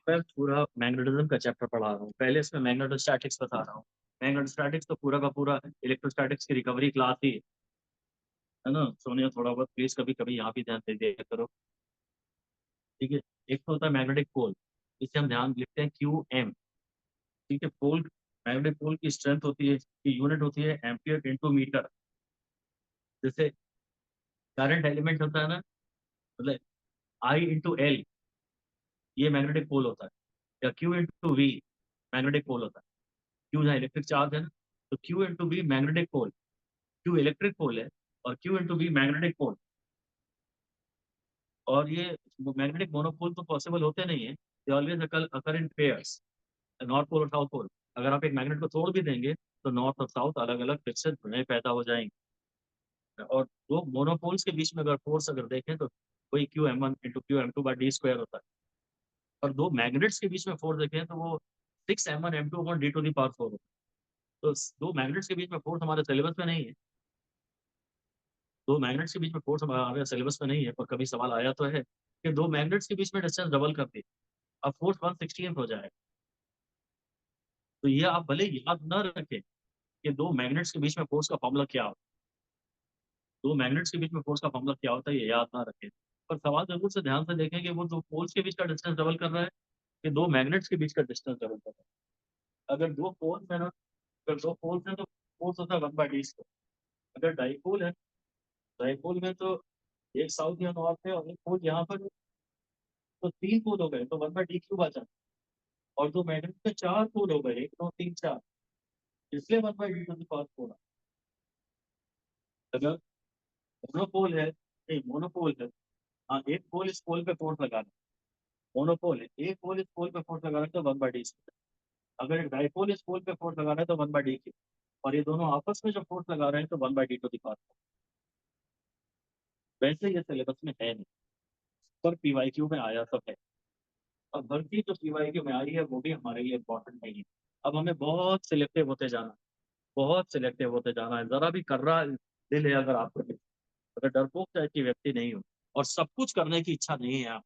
मैं पूरा मैग्नेटिज्म का चैप्टर पढ़ा रहा हूँ। पहले इसमें मैग्नेटोस्टैटिक्स बता रहा हूँ। मैग्नेटोस्टैटिक्स तो पूरा का पूरा इलेक्ट्रोस्टैटिक्स की रिकवरी क्लास ही है ना? सोनिया थोड़ा बहुत प्लीज़ कभी-कभी यहाँ भी ध्यान दे दिया करो, ठीक है? एक तो होता है मैग्नेटिक पोल, इसे हम ध्यान लिखते हैं क्यूएम, ठीक है? पोल मैग्नेटिक पोल की स्ट्रेंथ होती है, की यूनिट होती है एम्पीयर इंटू मीटर। जैसे करंट एलिमेंट होता है ना, मतलब आई इंटू एल, ये मैग्नेटिक पोल होता है, या Q into V magnetic pole होता है। क्यू जहाँ इलेक्ट्रिक चार्ज है ना, तो Q into V magnetic pole, Q electric pole है और Q into V magnetic pole. और ये मैग्नेटिक मोनोपोल तो पॉसिबल होते नहीं है, they always occur in pairs, north pole और साउथ पोल। अगर आप एक मैग्नेट को तोड़ भी देंगे तो नॉर्थ और साउथ अलग अलग फिर से नए पैदा हो जाएंगे। और दो मोनोपोल्स के बीच में अगर फोर्स अगर देखें तो वही Q M one into Q M two by D square होता है। और दो मैग्नेट्स के बीच में फोर्स देखें तो वो six M one M two upon D to the power four होता है। तो दो मैग्नेट्स के बीच में फोर्स हमारे सिलेबस में नहीं है, दो मैग्नेट्स के बीच में फोर्स हमारे सिलेबस में नहीं है, पर कभी सवाल आया तो है कि दो मैग्नेट्स के बीच में डिस्टेंस डबल कर दी, अब फोर्स 1/16 हो जाएगा। तो ये आप भले याद न रखें कि दो मैग्नेट्स के बीच में फोर्स का फॉर्मूला क्या होता है, दो मैग्नेट्स के बीच में फोर्स का फॉर्मूला क्या होता है ये याद ना रखें, पर सवाल जरूर से ध्यान से देखें कि वो दो पोल्स के बीच का डिस्टेंस डबल कर रहा है कि दो मैग्नेट्स के बीच का डिस्टेंस डबल कर रहा है। अगर दो पोल्स है ना, अगर दो पोल्स हैं तो फोर्स होता है 1/d स्क्वायर। अगर डाइपोल है, डाइपोल में तो एक साउथ या नॉर्थ है और एक पोल यहाँ पर है, तो तीन पोल हो गए तो 1/d क्यूब आ जाता है। और दो मैग्नेट में चार पोल हो गए, एक दो तीन चार, इसलिए 1/d to the power four. अगर मोनोपोल है, नहीं मोनोपोल है, हाँ एक पोल इस पोल पे फोर्स लगा रहा है, मोनोपोल है, एक पोल इस पोल पे फोर्स लगा रहा है तो 1/d स्क्वायर। अगर एक डाइपोल इस पोल पे फोर्स लगा रहा है तो 1/d क्यूब। और ये दोनों आपस में जो फोर्स लगा रहे हैं तो 1/d to the power four. वैसे ये सिलेबस में है नहीं, पर पीवाईक्यू में आया सब है। और भर्ती जो पीवाईक्यू में आई है वो भी हमारे लिए इम्पोर्टेंट नहीं है। अब हमें बहुत सिलेक्टिव होते जाना है, बहुत सिलेक्टिव होते जाना है। जरा भी कर्रा दिल है अगर आपको, अगर डरपोक टाइप की व्यक्ति नहीं हो और सब कुछ करने की इच्छा नहीं है आप,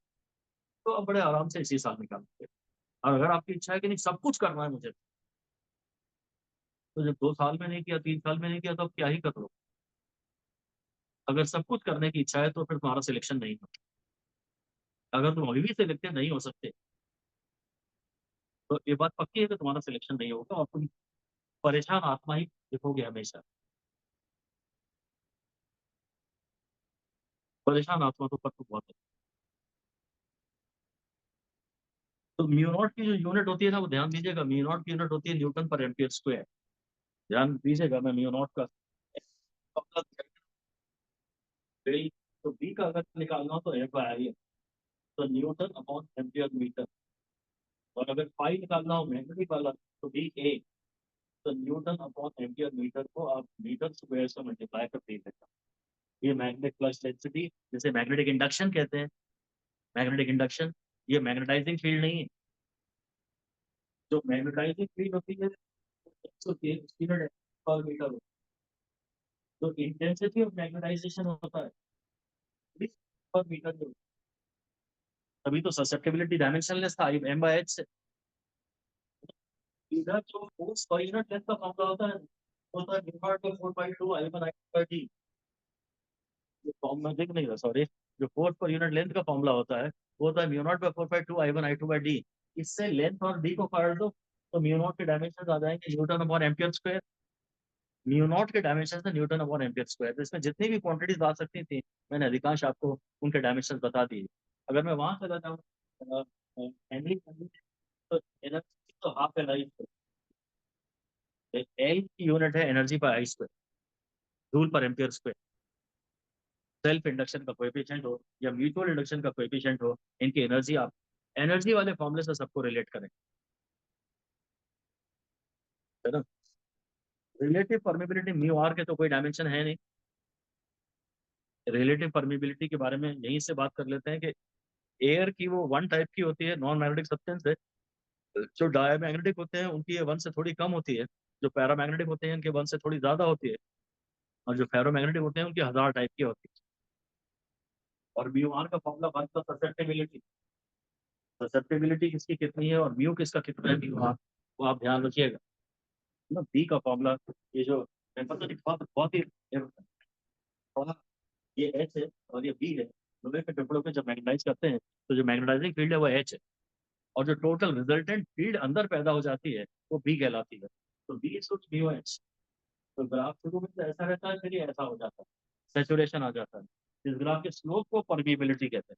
तो आप बड़े आराम से इसी साल निकाल सकते हैं। और अगर आपकी इच्छा है कि नहीं सब कुछ करना है मुझे, तो जब 2 साल में नहीं किया, 3 साल में नहीं किया, तो आप क्या ही कर लो। अगर सब कुछ करने की इच्छा है तो फिर तुम्हारा सिलेक्शन नहीं होगा। अगर तुम अभी भी सिलेक्टेड नहीं हो सकते तो ये बात पक्की है कि तुम्हारा सिलेक्शन नहीं होगा और तुम परेशान आत्मा ही दिखोगे हमेशा। परेशान आत्मा तो पर तो बहुत है। तो म्यू नॉट की जो यूनिट होती है ना, वो ध्यान दीजिएगा, म्यू नॉट की यूनिट होती है न्यूटन पर एम्पियर स्क्वायर। ध्यान दीजिएगा, मैं म्यू नॉट का बिल, तो बी का अगर निकालना हो तो एफ बाई आई है, तो न्यूटन अपॉन एम्पियर मीटर। और अगर पाई निकालना हो मैग्नेटिक वाला तो बी ए, तो न्यूटन अपॉन एम्पियर मीटर को आप मीटर स्क्वायर से मल्टीप्लाई कर दे देगा। ये मैग्नेटिक फ्लक्स डेंसिटी, जिसे मैग्नेटिक इंडक्शन कहते हैं, मैग्नेटिक इंडक्शन, ये मैग्नेटाइजिंग फील्ड नहीं है। जो मैग्नेटाइजिंग फील्ड होती है तो पर मीटर होता है। तो इंटेंसिटी ऑफ मैग्नेटाइजेशन होता है पर मीटर जो, तभी तो ससेप्टेबिलिटी डायमेंशनलेस था एम बाई एच से। इधर जो फोर्स पर यूनिट लेंथ का फॉर्मूला होता है, वो होता है डिवाइड बाय 4/2 I1 I2/d। जो फॉर्मूला दिख नहीं रहा, सॉरी, जो फोर्स पर यूनिट लेंथ का फॉर्मूला होता है वो होता है mu naught bye 4/2 I1 I2/d। इससे लेंथ और डी को काट दो तो म्यू नॉट के डायमेंशन आ जाएंगे Newton upon ampere square. Mu naught के डायमेंशन से न्यूटन अपॉन एम्पियर स्क्वायर, तो इसमें जितनी भी क्वांटिटीज आ सकती थी मैंने अधिकांश आपको उनके डायमेंशन बता दिए। अगर मैं वहां चला जाऊँ हेनरी, तो एनर्जी तो हाफ एल आई, एल की यूनिट है एनर्जी पर आई स्क्वायर, जूल पर एम्पियर स्क्वायर। सेल्फ इंडक्शन का कोएफिशिएंट हो या म्यूचुअल इंडक्शन का कोएफिशिएंट हो, इनकी एनर्जी आप एनर्जी वाले फॉर्मूले से सबको रिलेट करें, है ना? रिलेटिव परमेबिलिटी म्यू आर के तो कोई डायमेंशन है नहीं। रिलेटिव परमेबिलिटी के बारे में यहीं से बात कर लेते हैं कि एयर की वो वन टाइप की होती है, नॉन मैग्नेटिक सब्सटेंस है। जो डायमैग्नेटिक होते हैं उनकी ये वन से थोड़ी कम होती है, जो पैरामैग्नेटिक होते हैं उनके वन से थोड़ी ज्यादा होती है, और जो फेरोमैग्नेटिक होते हैं उनकी 1000 टाइप की होती है। और म्यू आर का फॉर्मूला वन का ससेप्टेबिलिटी, ससेप्टेबिलिटी किसकी कितनी है और म्यू किसका कितना है, वो आप ध्यान रखिएगा ना। बी का फॉर्मूला, ये जो मैं पता नहीं बहुत बहुत ही थोड़ा, ये एच है और ये बी है। लोहे के टुकड़ों पे जब मैग्नेटाइज करते हैं तो जो मैग्नेटाइजिंग फील्ड है वो एच है, और जो टोटल रिजल्टेंट फील्ड अंदर पैदा हो जाती है वो बी कहलाती है। तो B is B O H. तो ग्राफ शुरू में तो ऐसा रहता है, फिर ये ऐसा हो जाता है, सेचुरेशन आ जाता है। इस ग्राफ के स्लोप को परमिएबिलिटी कहते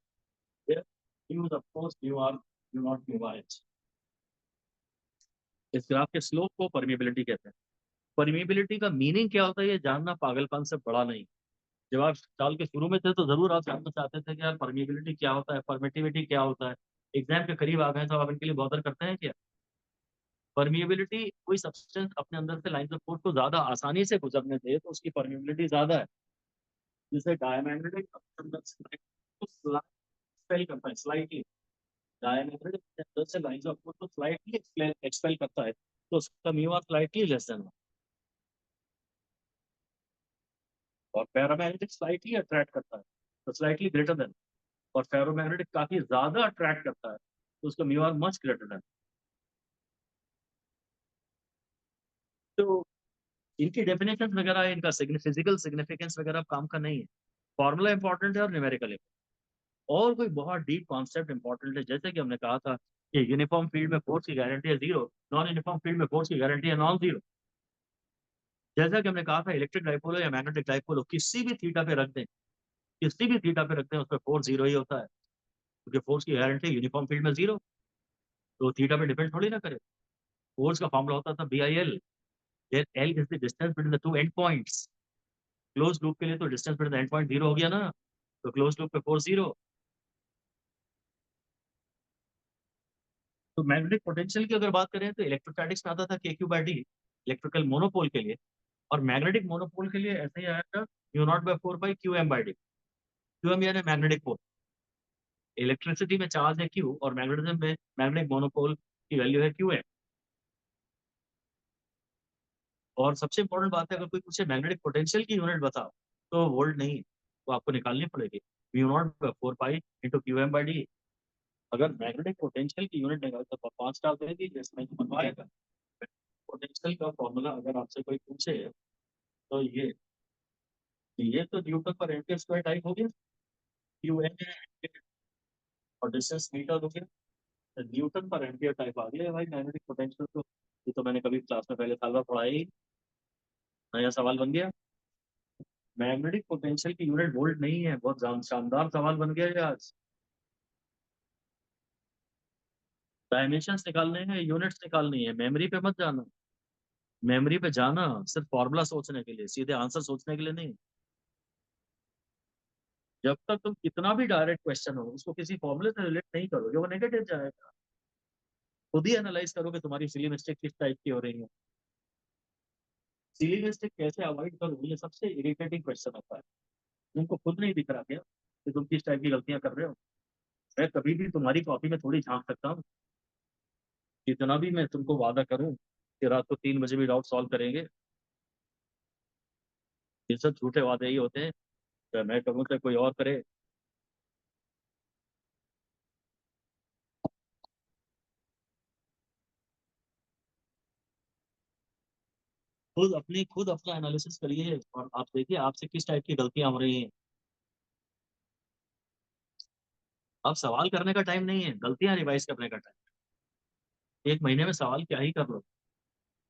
हैं। Use of course U R U not U R H. इस ग्राफ के स्लोप को परमिएबिलिटी कहते हैं। परमिएबिलिटी का मीनिंग क्या होता है ये जानना पागलपन से बड़ा नहीं। जब आप साल के शुरू में थे तो जरूर आप जानना चाहते थे कि यार परमिएबिलिटी क्या होता है, परमिटिविटी क्या होता है। एग्जाम के करीब आ गए तो आप इनके लिए बॉदर करते हैं क्या? परमिएबिलिटी, कोई सब्सटेंस अपने अंदर से लाइंस ऑफ फोर्स को ज्यादा आसानी से गुजरने दे तो उसकी परमिएबिलिटी ज्यादा है। जैसे डायमैग्नेटिक एक्सपेल करता है स्लाइटली, डायमैग्नेटिक अंदर से लाइंस ऑफ फोर्स को स्लाइटली एक्सपेल करता है, तो उसका mu R slightly less than. और पैरामैग्नेटिक स्लाइटली अट्रैक्ट करता है तो स्लाइटली ग्रेटर देन। और फेरोमैग्नेटिक काफी ज्यादा अट्रैक्ट करता है तो उसका mu R much greater than. तो इनकी डेफिनेशन वगैरह, इनका फिजिकल सिग्निफिकेंस वगैरह काम का नहीं है। फॉर्मूला इंपॉर्टेंट है और न्यूमेरिकल। और कोई बहुत डीप कॉन्सेप्ट इंपॉर्टेंट है, जैसे कि हमने कहा था कि यूनिफॉर्म फील्ड में फोर्स की गारंटी है जीरो, नॉन यूनिफॉर्म फील्ड में फोर्स की गारंटी है नॉन जीरो। जैसा कि हमने कहा था इलेक्ट्रिक डाइपोल हो या मैग्नेटिक डाइपोल हो, किसी भी थीटा पे रख दें, किसी भी थीटा पे रखते हैं उस पर फोर्स जीरो ही होता है, क्योंकि फोर्स की गारंटी यूनिफॉर्म फील्ड में जीरो, तो थीटा पे डिपेंड थोड़ी ना करे। फोर्स का फॉर्मूला होता था B I L, L is the distance between the two end points. Close loop के लिए तो distance between the end point zero हो गया ना, तो क्लोज लूप पे फोर्स जीरो। तो मैग्नेटिक पोटेंशियल की अगर बात करें तो इलेक्ट्रोस्टैटिक्स में आता था के Q by D electrical monopole के लिए, और मैग्नेटिक मोनोपोल के लिए ऐसे ही आएगा mu not by four by Q M by D. Q M यानी मैग्नेटिक पोल। इलेक्ट्रिसिटी में चार्ज है क्यू और मैग्नेटिज्म में मैग्नेटिक मोनोपोल की वैल्यू है क्यू एम। और सबसे इंपॉर्टेंट बात है, अगर कोई पूछे मैग्नेटिक पोटेंशियल की यूनिट बताओ, तो वोल्ट नहीं, वो आपको निकालनी पड़ेगी। Mu not by four pi into Q M by D. अगर मैग्नेटिक पोटेंशियल की यूनिट निकाल तो 5 स्टार देगी, जिसमें बनवाएगा। पोटेंशियल का फॉर्मूला अगर आपसे कोई पूछे तो ये तो न्यूटन पर एम्पियर स्क्वायर टाइप हो गया, क्यू एन और डिस्टेंस मीटर हो गया, तो न्यूटन पर एम्पियर टाइप आ गया भाई मैग्नेटिक पोटेंशियल। तो ये तो मैंने कभी क्लास में पहले साल में पढ़ाया ही, नया सवाल बन गया। मैग्नेटिक पोटेंशियल की यूनिट वोल्ट नहीं है, बहुत शानदार सवाल बन गया ये आज। डायमेंशंस निकालने हैं, यूनिट्स निकालनी है, मेमोरी पे मत जाना। मेमोरी पे जाना सिर्फ फॉर्मूला सोचने के लिए, सीधे आंसर सोचने के लिए नहीं। जब तक तुम कितना भी डायरेक्ट क्वेश्चन हो उसको किसी फॉर्मूले से रिलेट नहीं करोगे वो नेगेटिव जाएगा। खुद ही एनालाइज करो कि तुम्हारी सिली मिस्टेक किस टाइप की हो रही है। सिली मिस्टेक कैसे अवॉइड करो, ये सबसे इरिटेटिंग क्वेश्चन होता है। तुमको खुद नहीं दिख रहा क्या कि तुम किस टाइप की गलतियां कर रहे हो? मैं कभी भी तुम्हारी कॉपी में थोड़ी झांक सकता हूँ। जितना भी मैं तुमको वादा करूं कि रात को 3 बजे भी डाउट सॉल्व करेंगे, ये सब झूठे वादे ही होते हैं। तो मैं कहूँ तो कोई और करे। खुद अपना एनालिसिस करिए और आप देखिए आपसे किस टाइप की गलतियां हो रही हैं। अब सवाल करने का टाइम नहीं है, गलतियां रिवाइज करने का टाइम। 1 महीने में सवाल क्या ही कर लो।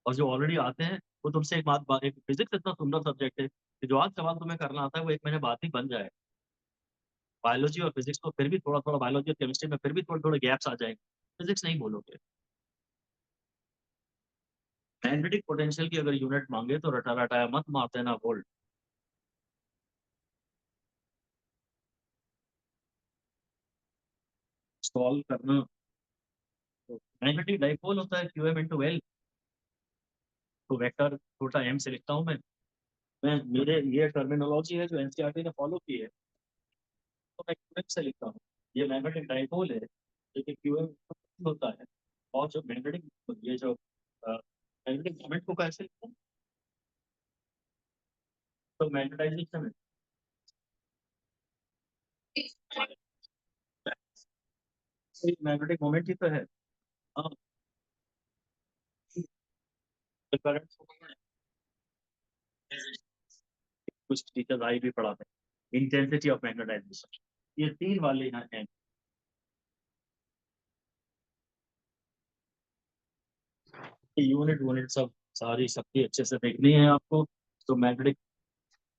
और जो ऑलरेडी आते हैं वो तुमसे एक फिजिक्स इतना सुंदर सब्जेक्ट है कि जो आज सवाल तुम्हें करना आता है वो 1 महीने बाद ही बन जाए। बायोलॉजी और फिजिक्स तो फिर भी थोड़ा थोड़ा, बायोलॉजी और केमिस्ट्री में फिर भी थोड़े थोड़े गैप्स आ जाएंगे, फिजिक्स नहीं बोलोगे। मैग्नेटिक पोटेंशियल की अगर यूनिट मांगे तो रटा रटाया मत मार देना वोल्ट। सॉल्व करना। तो मैग्नेटिक डाइपोल होता है क्यू एम इंटू एल। तो वेक्टर छोटा एम से लिखता हूँ मैं मेरे ये टर्मिनोलॉजी है जो एनसीईआरटी ने फॉलो की है, तो मैं क्यू एम से लिखता हूँ। ये मैग्नेटिक डाइपोल है, देखिए क्यू एम होता है। और जो मैग्नेटिक, ये जो मैग्नेटिक मोमेंट को कैसे लिखते हैं, तो मैग्नेटाइजेशन है। मैग्नेटिक मोमेंट ही तो है। हाँ, करंट कुछ टीचर आई भी पढ़ाते हैं, इंटेंसिटी ऑफ मैग्नेटाइजेशन, ये तीन वाले यहाँ हैं। यूनिट यूनिट सब सारी सबकी अच्छे से देखनी है आपको। तो मैग्नेटिक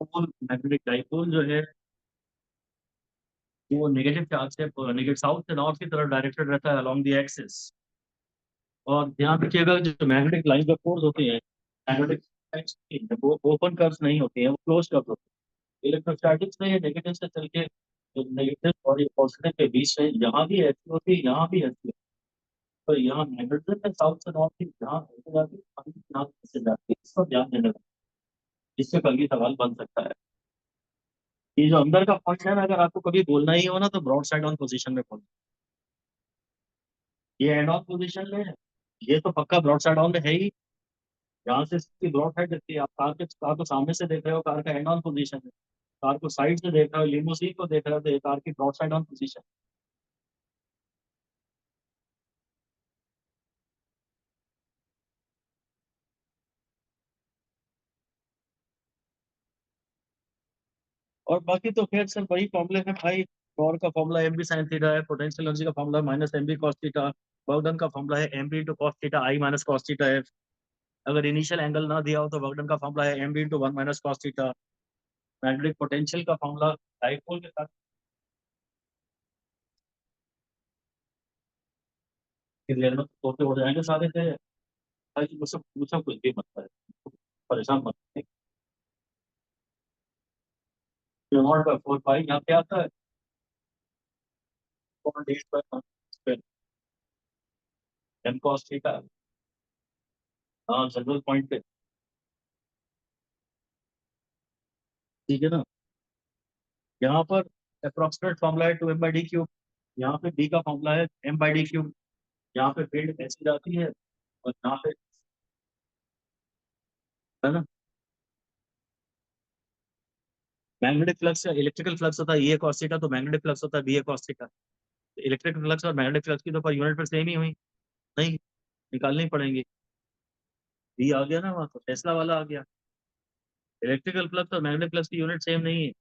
पोल, मैग्नेटिक डाइपोल जो है वो नेगेटिव चार्ज से, नेगेटिव साउथ से नॉर्थ की तरफ डायरेक्टेड रहता है अलोंग द एक्सिस। और ध्यान रखिएगा जो मैग्नेटिक लाइन ऑफ फोर्स होती है, मैग्नेटिक वो ओपन कर्व्स नहीं होती है, वो क्लोज कर्व होती है। इलेक्ट्रोस्टैटिक्स में ये नेगेटिव से चल के नेगेटिव और ये पॉजिटिव के बीच में यहाँ भी ऐसी होती है, यहाँ भी ऐसी होती है। तो यहाँ मैग्नेटिज्म में साउथ से नॉर्थ की जहाँ ऐसे जाती है, वहीं से यहाँ ऐसे जाती है, इस पर ध्यान देना। इससे कल भी सवाल बन सकता है। ये जो अंदर का पॉइंट है ना, अगर आपको कभी बोलना ही हो ना तो ब्रॉड साइड ऑन पोजीशन में बोलना। ये एंड ऑन पोजीशन में है, ये तो पक्का ब्रॉड साइड ऑन में है ही। यहाँ से इसकी ब्रॉड साइड दिखती है, आप कार को सामने से देख रहे हो, कार का एंड ऑन पोजीशन है। कार को साइड से देख रहे हो, लिमोसिन को देख रहे हो, तो ये कार की ब्रॉड साइड ऑन पोजीशन। और बाकी तो खैर सर वही फॉर्मूले है भाई। टॉर्क का formula M B sine theta है, पोटेंशियल एनर्जी का formula minus M B cos theta, work done का फॉर्मूला है M B into cos theta I minus cos theta है। अगर इनिशियल एंगल ना दिया हो तो वर्कडन का फॉर्मूला है M B into one minus cos theta. Magnetic potential का फॉर्मूला डाइपोल के साथ क्लियर में होते हो जाएंगे सारे थे भाई। मुझसे पूछा कुछ भी मत है, परेशान मत है। नॉट बाय फोर पाई यहाँ पे आता है, 0.8 एम कॉस थीटा। हाँ सेंट्रल पॉइंट पे, ठीक है ना। यहाँ पर अप्रोक्सीमेट फॉर्मूला है 2m/d³। यहाँ पे d का फॉर्मूला है m/d³। यहाँ पे फील्ड ऐसी जाती है और यहाँ पे, है ना, मैग्नेटिक फ्लक्स या इलेक्ट्रिकल फ्लक्स होता है ये cos थीटा, तो मैग्नेटिक फ्लक्स होता है बी ए cos थीटा। इलेक्ट्रिक फ्लक्स और मैग्नेटिक फ्लक्स की तो पर यूनिट पर सेम ही हुई, नहीं निकालनी पड़ेंगी। बी आ गया ना, वहाँ तो टेस्ला वाला आ गया। इलेक्ट्रिकल फ्लक्स और मैग्नेटिक फ्लक्स की यूनिट सेम नहीं है।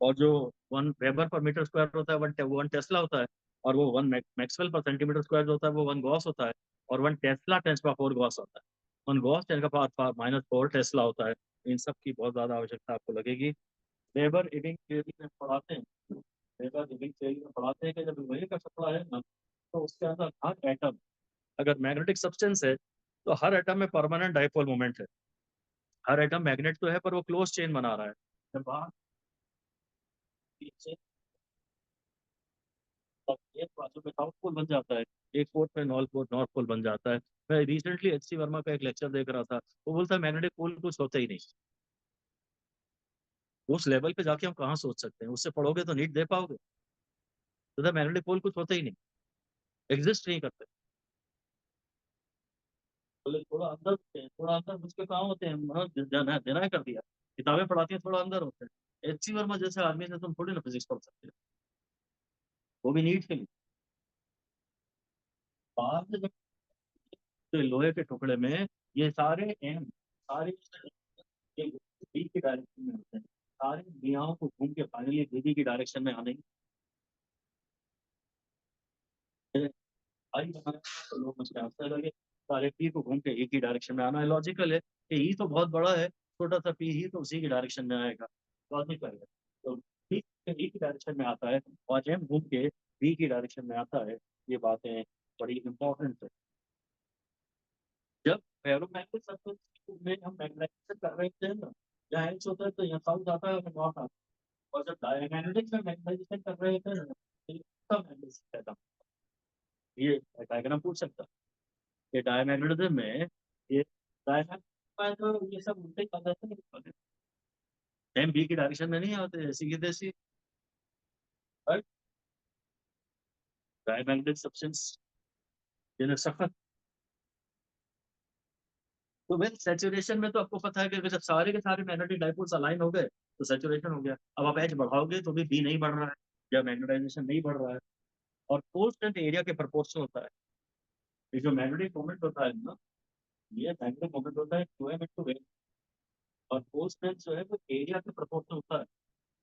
और जो 1 वेबर पर मीटर स्क्वायर होता है, वन टेस्ला होता है। और वो 1 मैक्सवेल पर सेंटीमीटर स्क्वायर जो होता है वो 1 गॉस होता है। और 1 टेस्ला 10⁴ गॉस होता है। 1 गॉस 10⁻⁻⁴ टेस्ला होता है। इन सब की बहुत ज्यादा आवश्यकता आपको लगेगी। वेबर इबिंग थ्योरी में पढ़ाते हैं, वेबर इबिंग थ्योरी में पढ़ाते हैं कि जब लोहे का टुकड़ा है ना, तो उसके अंदर हर एटम अगर मैग्नेटिक सब्सटेंस है तो हर एटम में परमानेंट डाइपोल मोमेंट है। हर एटम मैग्नेट तो है पर वो क्लोज चेन बना रहा है। जब बाहर तब एक बाजू में साउथ पोल बन जाता है, एक पोर्ट में नॉर्थ पोल बन जाता है। मैं रिसेंटली एच सी वर्मा का एक लेक्चर देख रहा था, वो बोलता है मैग्नेटिक पोल कुछ होता ही नहीं। उस लेवल पे जाके हम कहाँ सोच सकते हैं, उससे पढ़ोगे तो नीट दे पाओगे। तो मैग्नेटिक पोल कुछ होता ही नहीं, एग्जिस्ट नहीं करते। बोले थोड़ा अंदर होते हैं, थोड़ा अंदर मुझके कहाँ होते हैं, देना है कर दिया। किताबें पढ़ाती हैं थोड़ा अंदर होते हैं। एच सी वर्मा जैसे आदमी से तुम थोड़ी ना फिजिक्स पढ़ सकते हो, वो भी नीट के लिए। बाहर से जब तो लोहे के टुकड़े में ये सारे एम, सारे बी की डायरेक्शन में होते हैं। सारे दुनियाओं को घूम के फाइनली बी की डायरेक्शन में आने की आई बनाया, तो लोग मुझे आंसर लगे सारे पी को घूम के ई की डायरेक्शन में आना है। लॉजिकल है कि ई तो बहुत बड़ा है, छोटा सा पी ही तो उसी की डायरेक्शन में आएगा। लॉजिकल है। तो पी ई की डायरेक्शन में आता है और एम घूम के बी की डायरेक्शन में आता है। ये बातें बड़ी इंपॉर्टेंट है। जब फेरोमैग्नेटिक सर्किट में हम मैग्नेटाइजेशन कर रहे थे ना, यहाँ एच होता है तो यहाँ साउथ आता है और नॉर्थ आता है। और जब डायमैग्नेटिक में मैग्नेटाइजेशन कर रहे थे ना, तो ये मैग्नेटिक था। ये डायग्राम पूछ सकता है। ये डायमैग्नेटिज्म में ये डायमैग्नेट में तो ये सब उल्टे कर देते हैं, एम बी की डायरेक्शन में नहीं आते ऐसी की तैसी। बट डायमैग्नेटिक सब्सटेंस जिन्हें सख्त, तो वेल सैचुरेशन में तो आपको पता है कि अगर जब सारे के सारे मैग्नेटिक डाइपोल्स अलाइन हो गए तो सैचुरेशन हो गया। अब आप एच बढ़ाओगे तो भी बी नहीं बढ़ रहा है, या मैग्नेटाइजेशन नहीं बढ़ रहा है। और फोर्स स्ट्रेंथ एरिया के प्रोपोर्शनल होता है। ये जो मैग्नेटिक मोमेंट होता है ना, ये मैग्नेटिक मोमेंट होता है क्यू एम इंटू वेव। और फोर्स स्ट्रेंथ जो है वो एरिया के प्रोपोर्शनल होता है।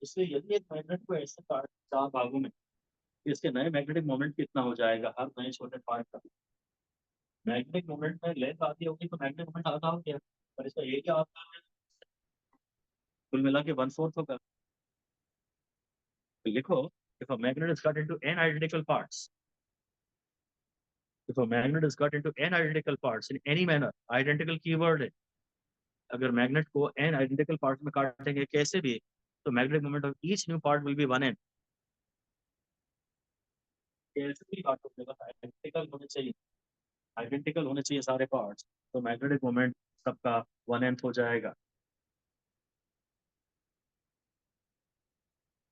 इसलिए यदि एक मैग्नेट को ऐसे काट चार भागों में, तो इसके नए मैग्नेटिक मोमेंट कितना हो जाएगा हर नए छोटे पार्ट का। मैग्नेटिक मोमेंट में लेंथ आती होगी तो मैग्नेटिक मोमेंट आता हो गया, पर इसका एरिया आता है कुल मिला के 1/4 होगा। तो लिखो, if a magnet is cut into n identical parts, if a magnet is cut into n identical parts in any manner, identical keyword है। अगर मैग्नेट को n आइडेंटिकल पार्ट में काटेंगे कैसे भी, तो magnetic moment of each new part will be 1n। कैसे भी काटोगे बस आइडेंटिकल होने चाहिए, आइडेंटिकल होने चाहिए सारे पार्ट्स, तो मैग्नेटिक मोमेंट सबका 1n हो जाएगा।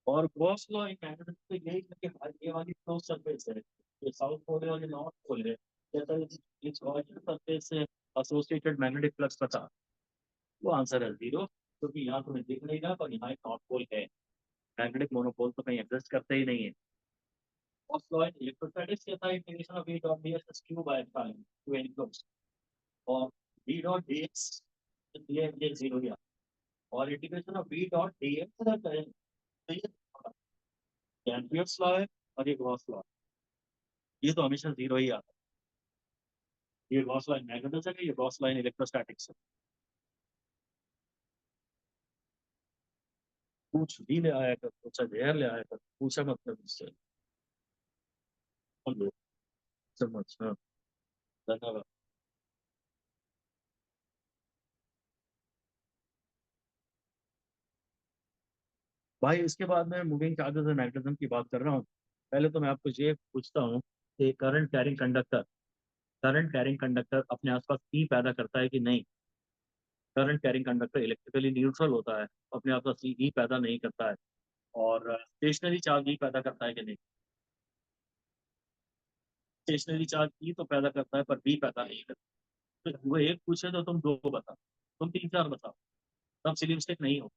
और गॉस लॉ इन मैग्नेटिक तो यही है कि ये वाली क्लोज सरफेस है, ये साउथ पोल है और ये नॉर्थ पोल है, जैसा इस गॉसियन सरफेस से एसोसिएटेड मैग्नेटिक फ्लक्स पता, वो आंसर है 0, क्योंकि यहाँ तुम्हें दिख नहीं रहा, पर यहाँ एक नॉर्थ पोल है। मैग्नेटिक मोनोपोल तो कहीं एग्जिस्ट करते ही नहीं है। और फ्लूइड इलेक्ट्रोस्टैटिक्स क्या था, integration of v dot ds is q by epsilon to n close, और v डॉट dx ये 0 गया, और integration of v dot dx का करें तो ये एम्पियर्स लॉ है और ये गॉस लॉ, ये तो हमेशा 0 ही आता है। ये गॉस लॉ इन मैग्नेटिज्म है, ये गॉस लॉ इन इलेक्ट्रोस्टैटिक्स है। कुछ भी ले आया कर, कुछ जहर ले आया कर, पूछा मतलब इससे। समझ, हाँ, धन्यवाद। भाई इसके बाद मैं मूविंग चार्जेस और मैग्नेटिज्म की बात कर रहा हूँ। पहले तो मैं आपको ये पूछता हूँ कि करंट कैरिंग कंडक्टर अपने आसपास ई पैदा करता है कि नहीं। Current carrying conductor electrically neutral होता है, अपने आसपास ई पैदा नहीं करता है। और स्टेशनरी चार्ज ई पैदा करता है कि नहीं। स्टेशनरी चार्ज ई तो पैदा करता है पर बी पैदा नहीं करता। तो वो एक पूछे तो तुम दो बताओ, तुम तीन चार बताओ, तब सिली मिस्टेक नहीं हो।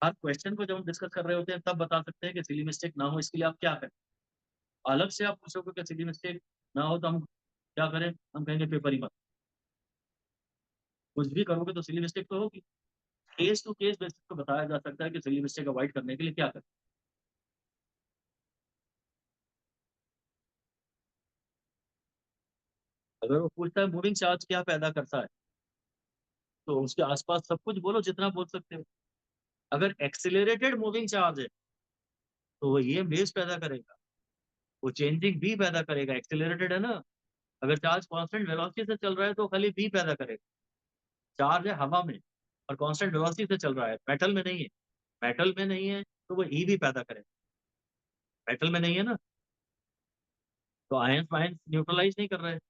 हर क्वेश्चन को जब हम डिस्कस कर रहे होते हैं तब बता सकते हैं कि सिली मिस्टेक ना हो, इसके लिए आप क्या करें। अलग से आप पूछोगे कि सिली मिस्टेक ना हो तो हम क्या करें, हम कहेंगे पेपर ही मत। कुछ भी करोगे तो सिली मिस्टेक तो होगी। केस टू केस बेसिस पे बताया जा सकता है कि सिली मिस्टेक अवॉइड करने के लिए क्या करें। अगर वो पूछता है मूविंग चार्ज क्या पैदा करता है, तो उसके आसपास सब कुछ बोलो जितना बोल सकते हो। अगर एक्सिलरेटेड मूविंग चार्ज है तो वो ये बेस पैदा करेगा, वो चेंजिंग बी पैदा करेगा, एक्सिलरेटेड है ना। अगर चार्ज कांस्टेंट वेलोसिटी से चल रहा है तो खाली बी पैदा करेगा। चार्ज है हवा में और कांस्टेंट वेलोसिटी से चल रहा है, मेटल में नहीं है। मेटल में नहीं है तो वो ई भी पैदा करेगा। मेटल में नहीं है ना, तो आयंस वायंस न्यूट्रलाइज नहीं कर रहे हैं।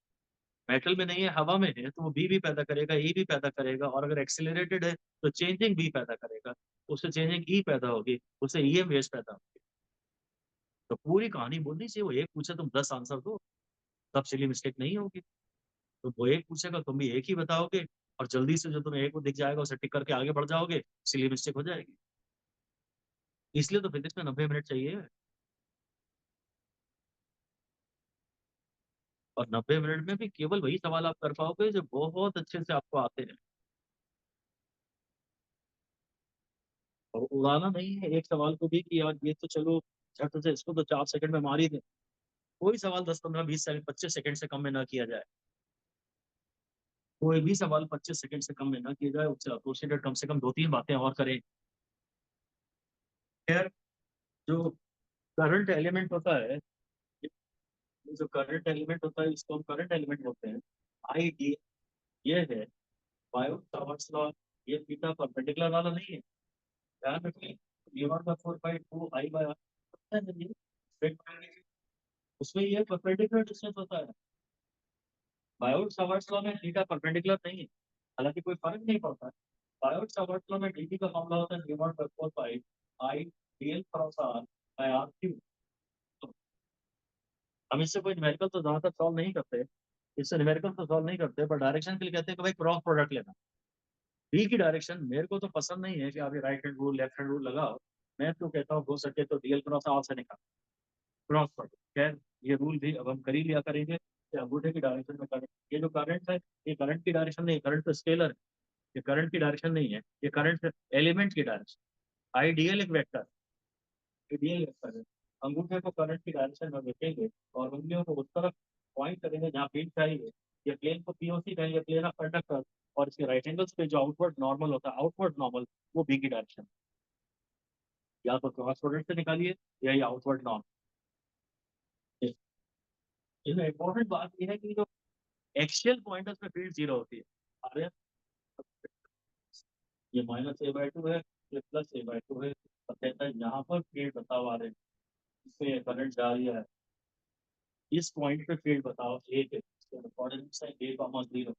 मेटल में नहीं है, हवा में है, तो वो बी भी पैदा करेगा, ई भी पैदा करेगा, और अगर एक्सिलरेटेड है तो चेंजिंग बी पैदा करेगा। उससे चेंजिंग ई पैदा होगी, उससे ईएम वेव्स पैदा होगी। तो पूरी कहानी बोलनी चाहिए, वो एक पूछे तुम 10 आंसर दो, तब सिली मिस्टेक नहीं होगी। तो वो एक पूछेगा तुम भी एक ही बताओगे, और जल्दी से जो तुम्हें एक को दिख जाएगा उसे टिक करके आगे बढ़ जाओगे, सिली मिस्टेक हो जाएगी। इसलिए तो फिजिक्स में 90 मिनट चाहिए। और 90 मिनट में भी केवल वही सवाल आप कर पाओगे जो बहुत अच्छे से आपको आते हैं। और उड़ाना नहीं है एक सवाल को भी कि यार ये तो चलो झट से इसको तो 4 सेकंड में मार ही दे। कोई सवाल 10 15 20 सेकंड 25 सेकंड से कम में ना किया जाए। कोई भी सवाल 25 सेकंड से कम में ना किया जाए, उससे एसोसिएटेड कम से कम दो तीन बातें और करें। खैर, जो करंट एलिमेंट होता है, जो करंट एलिमेंट होता है इसको हम करंट एलिमेंट बोलते हैं। आई डी, ये है बायो सावर्ट्स लॉ। ये बीटा परपेंडिकुलर वाला नहीं है, ध्यान रखिए। Divide by 4/2 I by R, उसमें ये परपेंडिकुलर डिस्टेंस होता है। बायोट सावर्ट्स लॉ में थीटा परपेंडिकुलर नहीं है, हालांकि कोई फर्क नहीं पड़ता है। बायोट सावर्ट्स लॉ में dt का फॉर्मूला होता है divide by 4 I dl cross r by r cube. तो हम इससे कोई न्यूमेरिकल तो ज्यादातर सॉल्व नहीं करते, इससे न्यूमेरिकल तो सॉल्व नहीं करते, पर डायरेक्शन के लिए कहते हैं कि भाई क्रॉस प्रोडक्ट लेना। बी की डायरेक्शन मेरे को तो पसंद नहीं है कि आप ये right hand rule left hand rule लगाओ। मैं तो कहता हूँ हो सके तो डीएल क्रॉस आर से निकाल, क्रॉस पर। खैर ये रूल भी अब हम कर ही लिया करेंगे कि अंगूठे की डायरेक्शन में करंट, ये जो करंट है ये करंट की डायरेक्शन नहीं, करंट तो स्केलर है, ये करंट की डायरेक्शन नहीं है, ये करंट एलिमेंट की डायरेक्शन। आइडियल एक वेक्टर, आइडियल वेक्टर है। अंगूठे को करंट की डायरेक्शन में रखेंगे और उंगलियों को उस तरफ पॉइंट करेंगे जहाँ फील्ड चाहिए, ये प्लेन को पीओसी कहेंगे, प्लेन ऑफ कंडक्टर, और इसके राइट एंगल्स पे जो आउटवर्ड नॉर्मल होता है, आउटवर्ड नॉर्मल, वो बी की डायरेक्शन, या तो क्रॉस प्रोडक्ट से निकालिए या ये आउटवर्ड नॉर्मल। इसमें इंपॉर्टेंट बात यह है कि जो एक्सियल पॉइंट है उसमें फील्ड जीरो होती है। अरे ये -a/2 है, ये +a/2 है, तो कहता है यहाँ पर फील्ड बताओ आ रहे हैं, इसमें करंट जा रही है, इस पॉइंट पे फील्ड बताओ ए के, कोऑर्डिनेट्स है a, 0।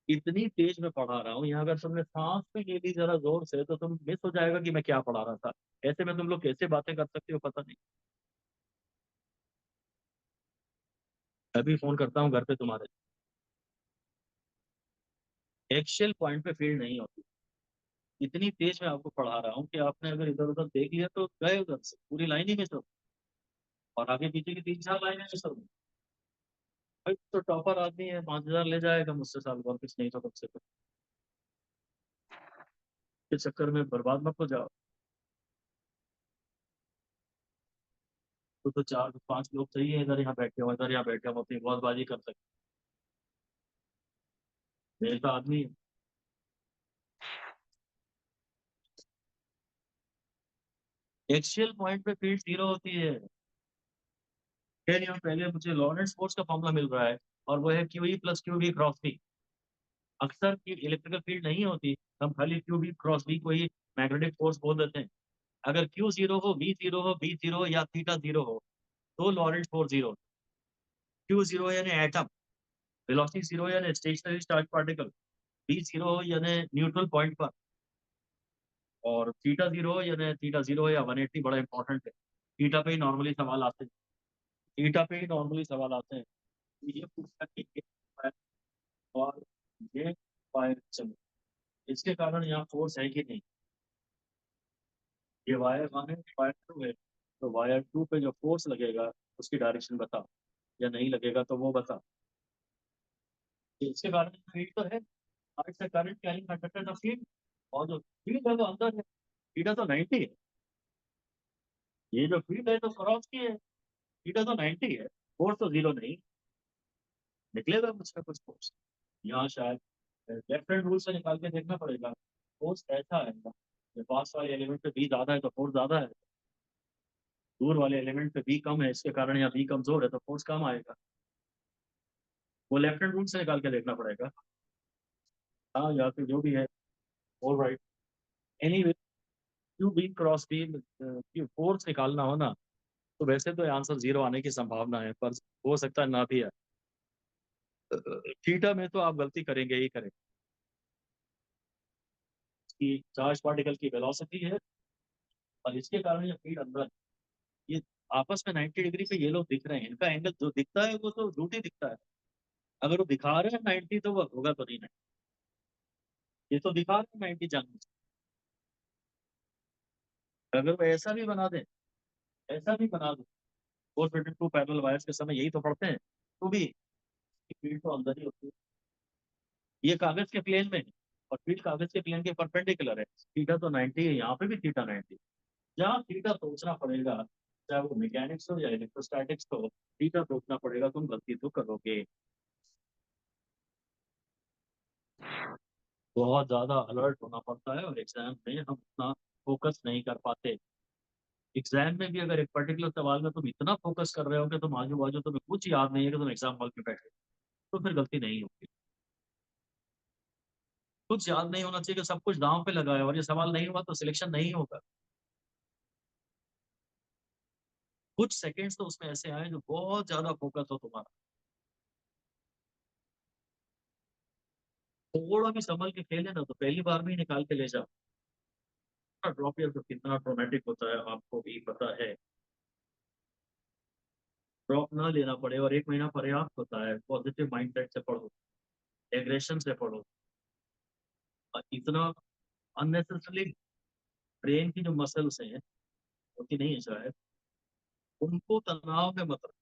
इतनी तेज मैं पढ़ा रहा हूँ यहाँ, अगर तुमने सांस पे ले ली जरा जोर से तो तुम मिस हो जाएगा कि मैं क्या पढ़ा रहा था। ऐसे में तुम लोग कैसे बातें कर सकते हो पता नहीं। अभी फोन करता हूँ घर पे तुम्हारे। एक्शियल पॉइंट पे फील्ड नहीं होती, इतनी तेज मैं आपको पढ़ा रहा हूँ कि आपने अगर इधर उधर देख लिया तो गए उधर से, पूरी लाइन ही मिस हो, और आगे पीछे की 3-4 लाइनें मिस हो। भाई तो टॉपर आदमी है, 5,000 ले जाएगा मुझसे साल भर, कुछ नहीं तो कम से कम के चक्कर में बर्बाद मत हो जाओ। तो 4-5 लोग चाहिए, इधर यहाँ बैठे हो, इधर यहाँ बैठे हो, अपनी बॉसबाजी कर सकते। मेरे तो आदमी एक्शियल पॉइंट पे फील्ड जीरो होती है। फिर यहाँ पहले मुझे लॉरेंट्ज फोर्स का फॉर्मूला मिल रहा है, और वो है QE+QV क्रॉस बी। अक्सर की इलेक्ट्रिकल फील्ड नहीं होती, हम खाली QV क्रॉस बी को ही मैग्नेटिक फोर्स बोल देते हैं। अगर Q जीरो हो, V जीरो हो, B जीरो हो या थीटा जीरो हो तो Lorentz force zero. Q zero यानी एटम, वेलोसिटी जीरो यानी stationary charge particle, B zero यानी न्यूट्रल पॉइंट पर, और थीटा जीरो यानी थीटा जीरो या 180, बड़ा इंपॉर्टेंट है। थीटा पे ही नॉर्मली सवाल आते हैं, थीटा पे ही नॉर्मली सवाल आते हैं। तो ये पूछता है कि और ये वायर चलो, इसके कारण यहाँ फोर्स है कि नहीं। ये वायर 1 है, वायर 2 है, तो वायर 2 पे जो फोर्स लगेगा उसकी डायरेक्शन बता, या नहीं लगेगा तो वो बता। तो इसके कारण फील्ड तो है, और इससे करंट कैरिंग कंडक्टर का फील्ड, और जो फील्ड है वो अंदर है, थीटा तो 90 है। ये जो फील्ड है तो क्रॉस की है, थीटा तो 90 है, फोर्स तो जीरो नहीं, निकलेगा मुझका कुछ फोर्स यहाँ शायद। लेफ्ट हैंड रूल से निकाल के देखना पड़ेगा। फोर्स ऐसा आएगा, पास वाले एलिमेंट पे बी ज्यादा है तो फोर्स ज्यादा है, दूर वाले एलिमेंट पे बी कम है, इसके कारण या बी कमजोर है तो फोर्स कम आएगा। वो लेफ्ट हैंड रूल से निकाल के देखना पड़ेगा। हाँ या फिर जो भी है, all right. Anyway, Q B cross B, force निकालना हो ना, तो वैसे तो आंसर जीरो आने की संभावना है, पर हो सकता है ना भी है। थीटा में तो आप गलती करेंगे ही करेंगे, कि चार्ज पार्टिकल की वेलोसिटी है, और इसके कारण ये फील्ड अंदर है। ये आपस में 90 डिग्री पे ये लोग दिख रहे हैं, इनका एंगल जो दिखता है वो तो झूठी दिखता है। अगर वो दिखा रहे हैं 90 तो वो होगा तो नहीं 90, ये तो दिखा रहे हैं 90 जानबूझ के। अगर वो ऐसा भी बना दें, ऐसा भी बना दो, 452 पैरेलल वायर्स के समय यही तो पढ़ते हैं, तो भी फील्ड तो अंदर ही होती है। ये कागज के प्लेन में है, और फील्ड कागज के प्लेन के परपेंडिकुलर है। थीटा तो 90 है, यहाँ पे भी थीटा 90। जहाँ थीटा सोचना पड़ेगा, चाहे वो मैकेनिक्स हो या इलेक्ट्रोस्टैटिक्स हो, थीटा सोचना पड़ेगा, तुम गलती तो करोगे। बहुत ज्यादा अलर्ट होना पड़ता है, और एग्जाम में हम उतना फोकस नहीं कर पाते। एग्जाम में भी अगर एक पर्टिकुलर सवाल में तुम इतना फोकस कर रहे हो कि तुम आजू बाजू तुम्हें कुछ याद नहीं है कि तुम एग्जाम हॉल में बैठे, तो फिर गलती नहीं होगी। कुछ याद नहीं होना चाहिए कि सब कुछ दांव पे लगा है और ये सवाल नहीं हुआ तो सिलेक्शन नहीं होगा। कुछ सेकंड्स तो उसमें ऐसे आए जो बहुत ज्यादा फोकस हो तुम्हारा, थोड़ा भी संभल के खेले ना तो पहली बार में ही निकाल के ले जाओ। ड्रॉप ईयर तो कितना ट्रोमेटिक होता है आपको भी पता है। ड्रॉप ना लेना पड़े और 1 महीना पर्याप्त होता है, पॉजिटिव माइंडसेट से पढ़ो, एग्रेशन से पढ़ो, और इतना अननेसेसरली ब्रेन की जो मसल्स हैं, होती नहीं है शायद, उनको तनाव में मत रखो।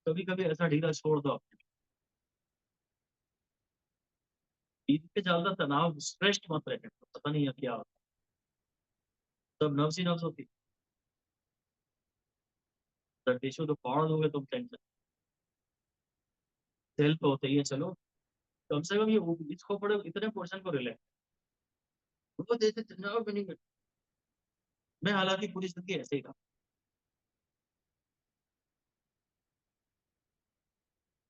कभी कभी ऐसा ढीला छोड़ दो अपने, इसके ज्यादा तनाव स्ट्रेस्ड मत रहे, तो पता नहीं है क्या होता है। तब नर्व्स ही नर्व्स होती है, टिश्यू तो फाड़ दोगे तुम, टेंशन। सेल तो होते ही है, चलो कम से कम ये इसको पढ़ो, इतने पोर्शन को रिलेट, वो जैसे तनाव भी नहीं मिलता। मैं हालांकि पूरी जिंदगी ऐसे ही था,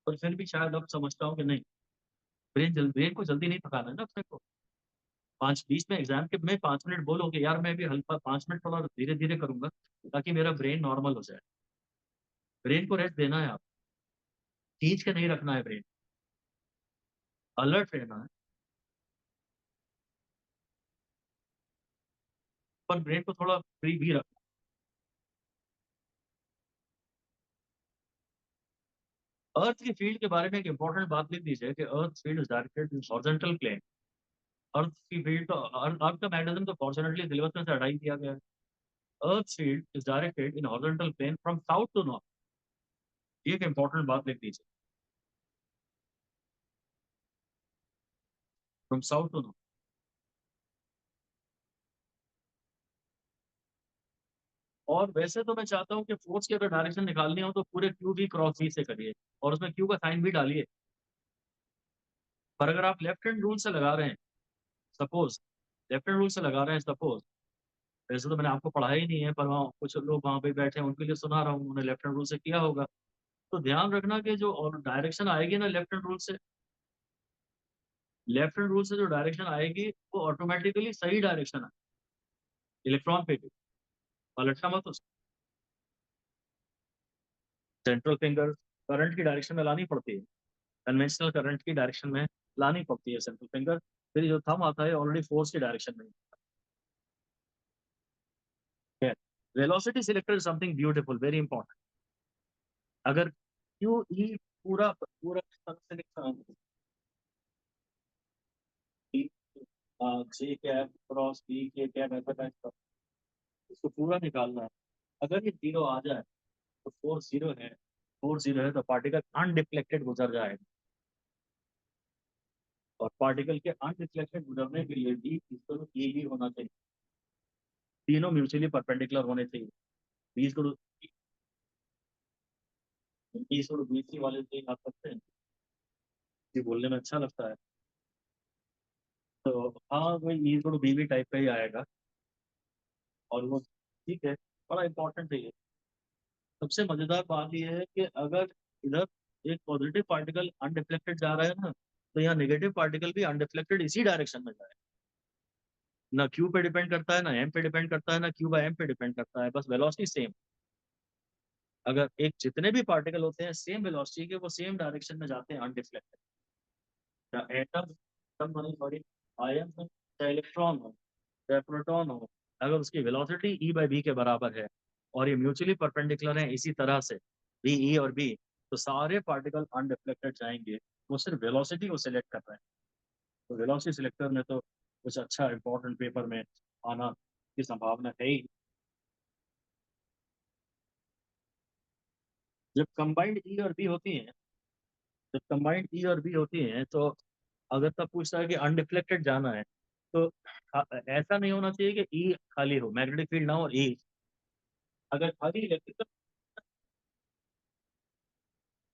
पर फिर भी शायद अब समझता हूँ कि नहीं, ब्रेन को जल्दी नहीं थकाना है ना अपने को। 5 20 में एग्जाम के में 5 मिनट बोलोगे यार, मैं भी हल्का 5 मिनट थोड़ा धीरे धीरे करूंगा, ताकि मेरा ब्रेन नॉर्मल हो जाए। ब्रेन को रेस्ट देना है, आप खींच के नहीं रखना है ब्रेन, अलर्ट रहना है। पर ब्रेन को थोड़ा फ्री भी रखना है। अर्थ की फील्ड के बारे में एक इंपॉर्टेंट बात लिख दीजिए कि earth field is directed in horizontal plane. Earth की फील्ड तो अर्थ का मैग्नेटिज्म तो फॉर्चुनेटली सिलेबस में से हटा ही दिया गया है। Earth field is directed in horizontal plane from south to north. ये एक इंपॉर्टेंट बात लिख दीजिए, फ्रॉम साउथ टू नॉर्थ। और वैसे तो मैं चाहता हूँ कि फोर्स की अगर डायरेक्शन निकालनी हो तो पूरे क्यू भी क्रॉस बी से करिए, और उसमें क्यू का साइन भी डालिए। पर अगर आप लेफ्ट हैंड रूल से लगा रहे हैं, सपोज लेफ्ट हैंड रूल से लगा रहे हैं सपोज, वैसे तो मैंने आपको पढ़ाया ही नहीं है, पर वहाँ कुछ लोग वहाँ पे बैठे हैं उनके लिए सुना रहा हूँ, उन्होंने लेफ्ट हैंड रूल से किया होगा। तो ध्यान रखना कि जो और डायरेक्शन आएगी ना लेफ्ट हैंड रूल से, लेफ्ट हैंड रूल से जो डायरेक्शन आएगी वो ऑटोमेटिकली सही डायरेक्शन है, इलेक्ट्रॉन पे भी पलटना मत उसको। सेंट्रल फिंगर करंट की डायरेक्शन में लानी पड़ती है, कन्वेंशनल करंट की डायरेक्शन में लानी पड़ती है सेंट्रल फिंगर। फिर जो थंब आता है ऑलरेडी फोर्स की डायरेक्शन में है। Velocity selector is something beautiful, very important. अगर क्यू ई पूरा पूरा से लिखा जे कैप क्रॉस बी के कैप ऐसा टाइप का, इसको पूरा निकालना है। अगर ये जीरो आ जाए तो फोर जीरो है, फोर जीरो है तो पार्टिकल अनडिफ्लेक्टेड गुजर जाएगा। और पार्टिकल के अनडिफ्लेक्टेड गुजरने के लिए डी इक्वल ए ही होना चाहिए, तीनों म्यूचुअली परपेंडिकुलर होने चाहिए। बीस गुरु बीस और बीसी वाले से आप सकते हैं, ये बोलने में अच्छा लगता है। तो हाँ, वही ई गुरु बी टाइप का ही आएगा, और वो ठीक है, बड़ा इंपॉर्टेंट है ये। सबसे मजेदार बात यह है कि अगर इधर एक पॉजिटिव पार्टिकल अनडिफ्लेक्टेड जा रहा है ना, तो यहाँ नेगेटिव पार्टिकल भी अनडिफ्लेक्टेड इसी डायरेक्शन में जाए। ना क्यू पे डिपेंड करता है, ना एम पे डिपेंड करता है, ना क्यू बाय एम पे डिपेंड करता है, बस वेलोसिटी सेम। अगर एक जितने भी पार्टिकल होते हैं सेम वेलोसिटी के, वो सेम डायरेक्शन में जाते हैं undeflected. Atom atom sorry, ion हो चाहे इलेक्ट्रॉन हो चाहे प्रोटॉन हो, अगर उसकी वेलोसिटी ई बाई बी के बराबर है और ये म्यूचुअली परपेंडिकुलर है इसी तरह से, बी ई और बी, तो सारे पार्टिकल अनडिफ्लेक्टेड जाएंगे। वो सिर्फ वेलोसिटी को सिलेक्ट कर रहे हैं। तो वेलोसिटी सिलेक्टर में तो कुछ अच्छा इंपॉर्टेंट पेपर में आना की संभावना है ही। जब कंबाइंड ई और बी होती हैं, जब कंबाइंड ई और बी होती हैं तो अगर तब पूछता है कि अनडिफ्लेक्टेड जाना है, तो ऐसा नहीं होना चाहिए कि ई खाली हो, मैग्नेटिक फील्ड ना हो ई, अगर खाली इलेक्ट्रिकल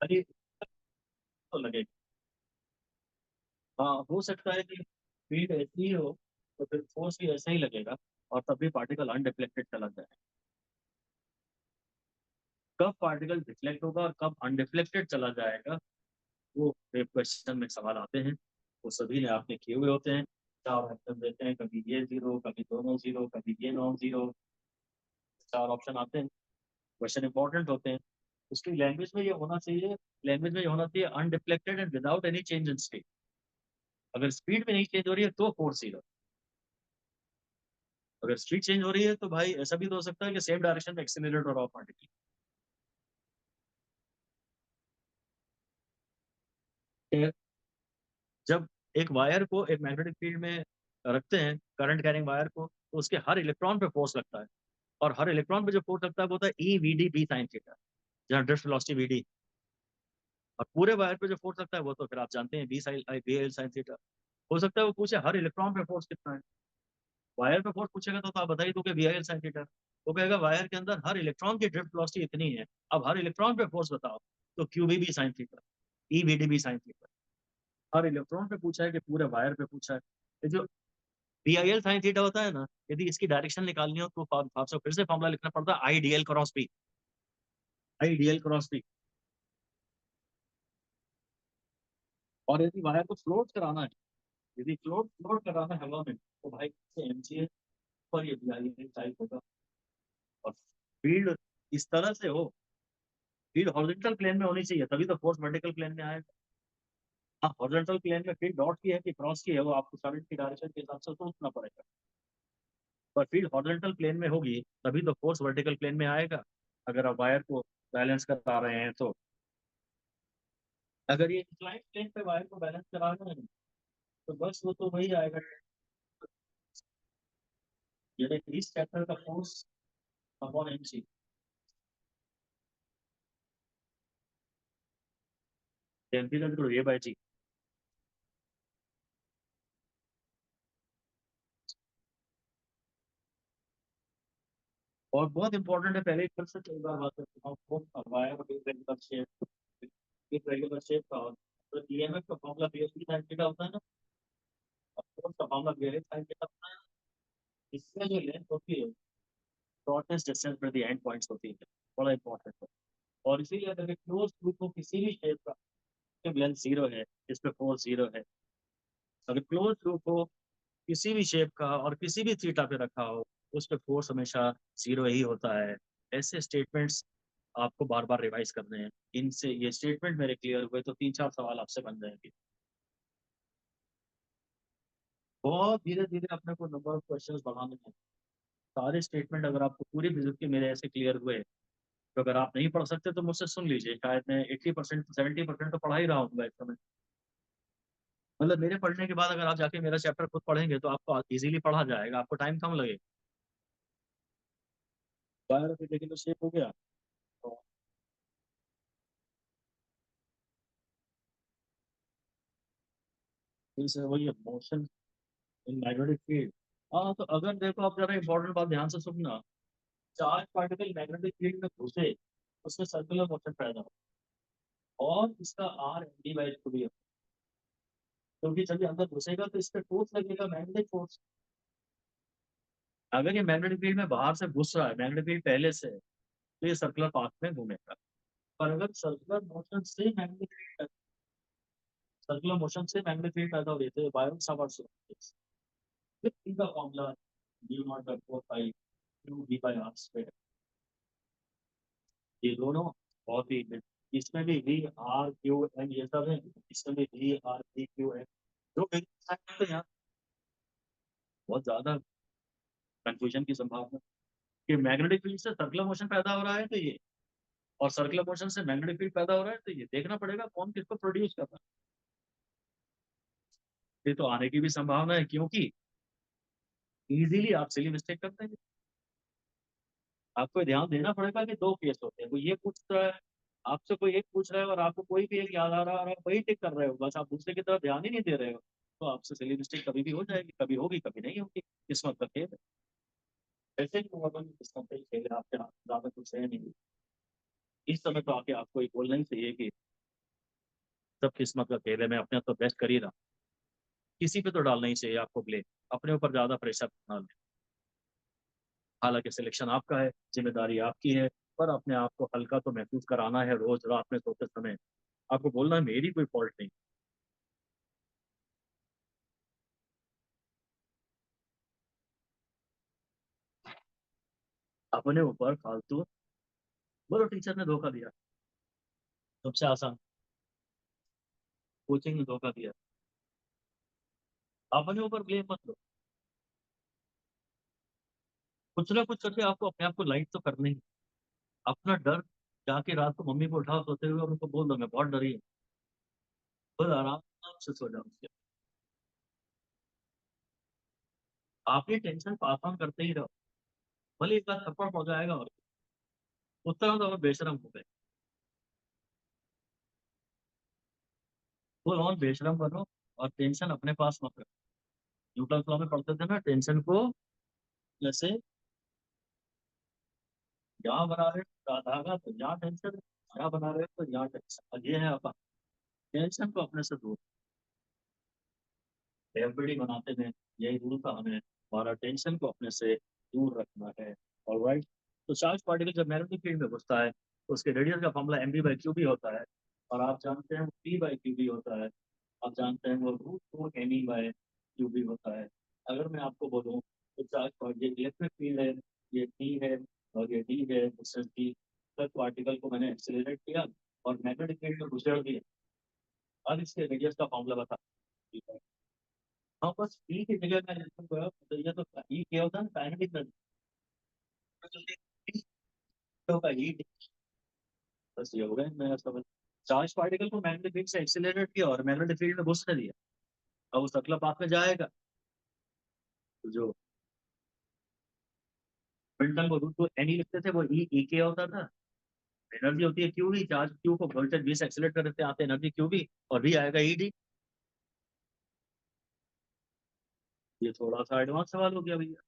खाली तो लगेगा। हाँ, हो सकता है कि फील्ड ऐसी ही हो, तो फिर फोर्स भी ऐसा ही लगेगा, और तब भी पार्टिकल अनडिफ्लेक्टेड चला जाए। कब पार्टिकल डिफ्लेक्ट होगा और कब अनडिफ्लेक्टेड चला जाएगा, वो क्वेश्चन में सवाल आते हैं, वो सभी ने आपने किए हुए होते हैं। चार ऑप्शन देते हैं, कभी ये जीरो, कभी दोनों जीरो, कभी ये नॉन जीरो, चार ऑप्शन आते हैं। क्वेश्चन इंपॉर्टेंट होते हैं। उसकी लैंग्वेज में ये होना चाहिए, लैंग्वेज में ये होना चाहिए undeflected and without any change in speed. अगर स्पीड में नहीं चेंज हो रही है तो फोर्स जीरो, अगर स्पीड चेंज हो रही है तो भाई ऐसा भी तो हो सकता है कि सेम डायरेक्शन में एक्सीलरेट और ऑफ पार्टिकल। जब एक वायर को एक मैग्नेटिक फील्ड में रखते हैं, करंट कैरिंग वायर को, तो उसके हर इलेक्ट्रॉन पे फोर्स लगता है, और हर इलेक्ट्रॉन पे जो फोर्स लगता है वो होता है E V D B sine theta, जहाँ ड्रिफ्ट वेलोसिटी वी डी। और पूरे वायर पे जो फोर्स लगता है वो तो फिर आप जानते हैं बी एल साइन थीटा। हो सकता है वो पूछे हर इलेक्ट्रॉन पे फोर्स कितना है, वायर पे फोर्स पूछेगा तो आप बता ही दोगे B I L sine theta. वो कहेगा वायर के अंदर हर इलेक्ट्रॉन की ड्रिफ्ट वेलोसिटी इतनी है, अब हर इलेक्ट्रॉन पे फोर्स बताओ, तो Q B sine theta, E V D B sine theta. हर इलेक्ट्रॉन पे पूछा है कि पूरे वायर पे पूछा है। ये जो B I L sine theta होता है ना, यदि इसकी डायरेक्शन निकालनी हो तो आपसे फिर से फॉर्मूला लिखना पड़ता है I D L cross B, I D L cross B. और यदि वायर को फ्लोट कराना है, यदि फ्लोट फ्लोट कराना है हवा में, तो भाई से एमजीए पर ये बी आई एल टाइप होगा। और फील्ड इस तरह से हो, फील्ड हॉरिजॉन्टल प्लेन में होनी चाहिए, तभी तो फोर्स वर्टिकल प्लेन में आएगा। हाँ, हॉरिजॉन्टल प्लेन में फील्ड डॉट की है कि क्रॉस की है, वो आपको करंट की डायरेक्शन के हिसाब से सोचना पड़ेगा। पर फील्ड हॉरिजॉन्टल प्लेन में होगी तभी तो फोर्स वर्टिकल प्लेन में आएगा, अगर आप वायर को बैलेंस करा रहे हैं तो। अगर ये इंक्लाइन प्लेन पे वायर को बैलेंस करा रहे हैं तो बस वो तो वही आएगा, ये इस चैप्टर का फोर्स अपॉन एमसी। एमपी का तो ये बाय जी। और बहुत इंपॉर्टेंट है, पहले ही फिर से कई बार बात करता हूँ, फोर्स का वायर और रेगुलर शेप, एक रेगुलर शेप का हो तो ईएमएफ का formula B S P sine theta होता है ना, और फोर्स का formula B L sine theta होता है। इसमें जो लेंथ होती है, शॉर्टेस्ट डिस्टेंस पर द एंड पॉइंट्स होती है, बड़ा इंपॉर्टेंट है। और इसीलिए अगर क्लोज ग्रुप हो किसी भी शेप का, लेंथ जीरो है, इस पे फोर्स जीरो है। अगर क्लोज ग्रुप हो किसी भी शेप का और किसी भी थीटा पे रखा हो, उस पे फोर्स हमेशा जीरो ही होता है। ऐसे स्टेटमेंट्स आपको बार बार रिवाइज करने हैं। इनसे ये स्टेटमेंट मेरे क्लियर हुए तो तीन चार सवाल आपसे बन जाएंगे। बहुत धीरे धीरे अपने को नंबर ऑफ क्वेश्चंस बढ़ाने हैं। सारे स्टेटमेंट अगर आपको पूरी विजिट के मेरे ऐसे क्लियर हुए, तो अगर आप नहीं पढ़ सकते तो मुझसे सुन लीजिए, शायद मैं 80% 70% तो पढ़ा ही रहा हूँ इस समय। मतलब मेरे पढ़ने के बाद अगर आप जाके मेरा चैप्टर खुद पढ़ेंगे तो आपको इजीली पढ़ा जाएगा, आपको टाइम कम लगेगा। बायोग्राफी लेकिन तो शेप हो गया। तो फिर वही मोशन इन मैग्नेटिक फील्ड। हाँ, तो अगर देखो आप जरा इंपॉर्टेंट बात ध्यान से सुनना, चार्ज पार्टिकल मैग्नेटिक फील्ड में घुसे, उसमें सर्कुलर मोशन पैदा हो, और इसका R N D by two भी है, क्योंकि जब ये अंदर घुसेगा तो इस पर फोर्स लगेगा, मैग्नेटिक फोर्स। अगर ये मैग्नेटिक फील्ड में बाहर से घुस रहा है, मैग्नेटिक फील्ड पहले से है, तो ये सर्कुलर पाथ में घूमेगा। पर अगर सर्कुलर मोशन से मैग्नेटिक फील्ड पैदा हो रही है, तो बायो सावर्ट्स का formula D naught by four pi Q D by R square. ये दोनों बहुत ही, इसमें भी वी आर क्यू एन ये सब है, इसमें भी V R P Q N, जो तो यहाँ बहुत ज्यादा कंफ्यूजन की संभावना कि मैग्नेटिक फील्ड से सर्कुलर मोशन पैदा हो रहा है तो ये, और सर्कुलर मोशन से मैग्नेटिक फील्ड पैदा हो रहा है तो ये, देखना पड़ेगा कौन किसको प्रोड्यूस कर रहा है। ये तो आने की भी संभावना है, क्योंकि इजीली आप सिली मिस्टेक करते हैं। आपको ध्यान देना पड़ेगा कि दो केस होते हैं, कोई ये पूछ रहा है आपसे, कोई एक पूछ रहा है, और आपको कोई भी एक याद आ रहा है और आप वही टिक कर रहे हो, बस आप दूसरे की तरफ ध्यान ही नहीं दे रहे हो, तो आपसे सिली मिस्टेक कभी भी हो जाएगी, कभी होगी कभी नहीं होगी, किस्मत का खेल है। ऐसे ही मोहम्मद किस्मत का ही खेल है, आपके हाथ में ज्यादा कुछ है नहीं। इस समय तो आके आपको ये बोलना ही चाहिए कि सब किस्मत का खेल है, मैं अपने तो बेस्ट कर ही रहा हूँ। किसी पे तो डालना ही चाहिए आपको ब्लेम, अपने ऊपर ज्यादा प्रेशर ना लें। हालांकि सिलेक्शन आपका है, जिम्मेदारी आपकी है, पर अपने आप को हल्का तो महसूस कराना है रोज रात में सोते समय। आपको बोलना है मेरी कोई फॉल्ट नहीं। अपने ऊपर फालतू बोलो टीचर ने धोखा दिया, सबसे आसान, कोचिंग ने धोखा दिया, अपने ऊपर ब्लेम मत लो। कुछ ना कुछ करके आपको अपने आप को लाइट तो करना ही। अपना डर जाके रात को मम्मी को उठाओ सोते हुए और उनको बोल दो मैं बहुत डरी हूँ, खुद आराम से सो जाओ। आप ये टेंशन पास ऑन करते ही रहो, भले एक बार थप्पड़ पड़ जाएगा और उस तरह तो बेशरम हो गए। फुल ऑन बेशरम बनो और टेंशन अपने पास मत रखो। न्यूटन लॉ में पढ़ते थे ना, टेंशन को जैसे यहाँ बना रहे हो धागा तो यहाँ टेंशन, यहाँ बना रहे हो तो यहाँ टेंशन। और ये है अपन, टेंशन को अपने से दूर। एफबीडी बनाते में यही रूल था हमें, हमारा टेंशन को अपने से दूर रखना है। ऑलराइट। तो चार्ज पार्टिकल जब मैग्नेटिक फील्ड में घुसता है तो उसके रेडियस का formula M B by Q B होता है, और आप जानते हैं पी बाई क्यू बी होता है। आप जानते हैं वो root two M E by Q B होता है। अगर मैं आपको बोलूँ तो चार्ज ये इलेक्ट्रिक फील्ड है, ये टी है और ये डी है, डिस्टेंस डी, तब पार्टिकल को मैंने एक्सेलरेट किया और मैग्नेटिक फील्ड में घुसेड़ दिया। अब इसके रेडियस का फॉर्मूला बता। हाँ, बस ई की जगह मैं लिखूंगा तो ये तो ई क्या होता है, काइनेटिक एनर्जी होगा ई। बस ये हो गया मेरा समझ। चार्ज पार्टिकल को मैग्नेटिक फील्ड से एक्सीलरेट किया और मैग्नेटिक फील्ड में घुस कर दिया। अब उस अगला पाथ में जाएगा तो जो क्विंटल को रूट को एन ई लिखते थे वो ई के होता था। एनर्जी होती है क्यू वी, चार्ज क्यू को वोल्टेज वी से एक्सीलरेट कर देते आते एनर्जी क्यू वी, और वी आएगा ई डी। ये थोड़ा सा एडवांस सवाल हो गया भैया।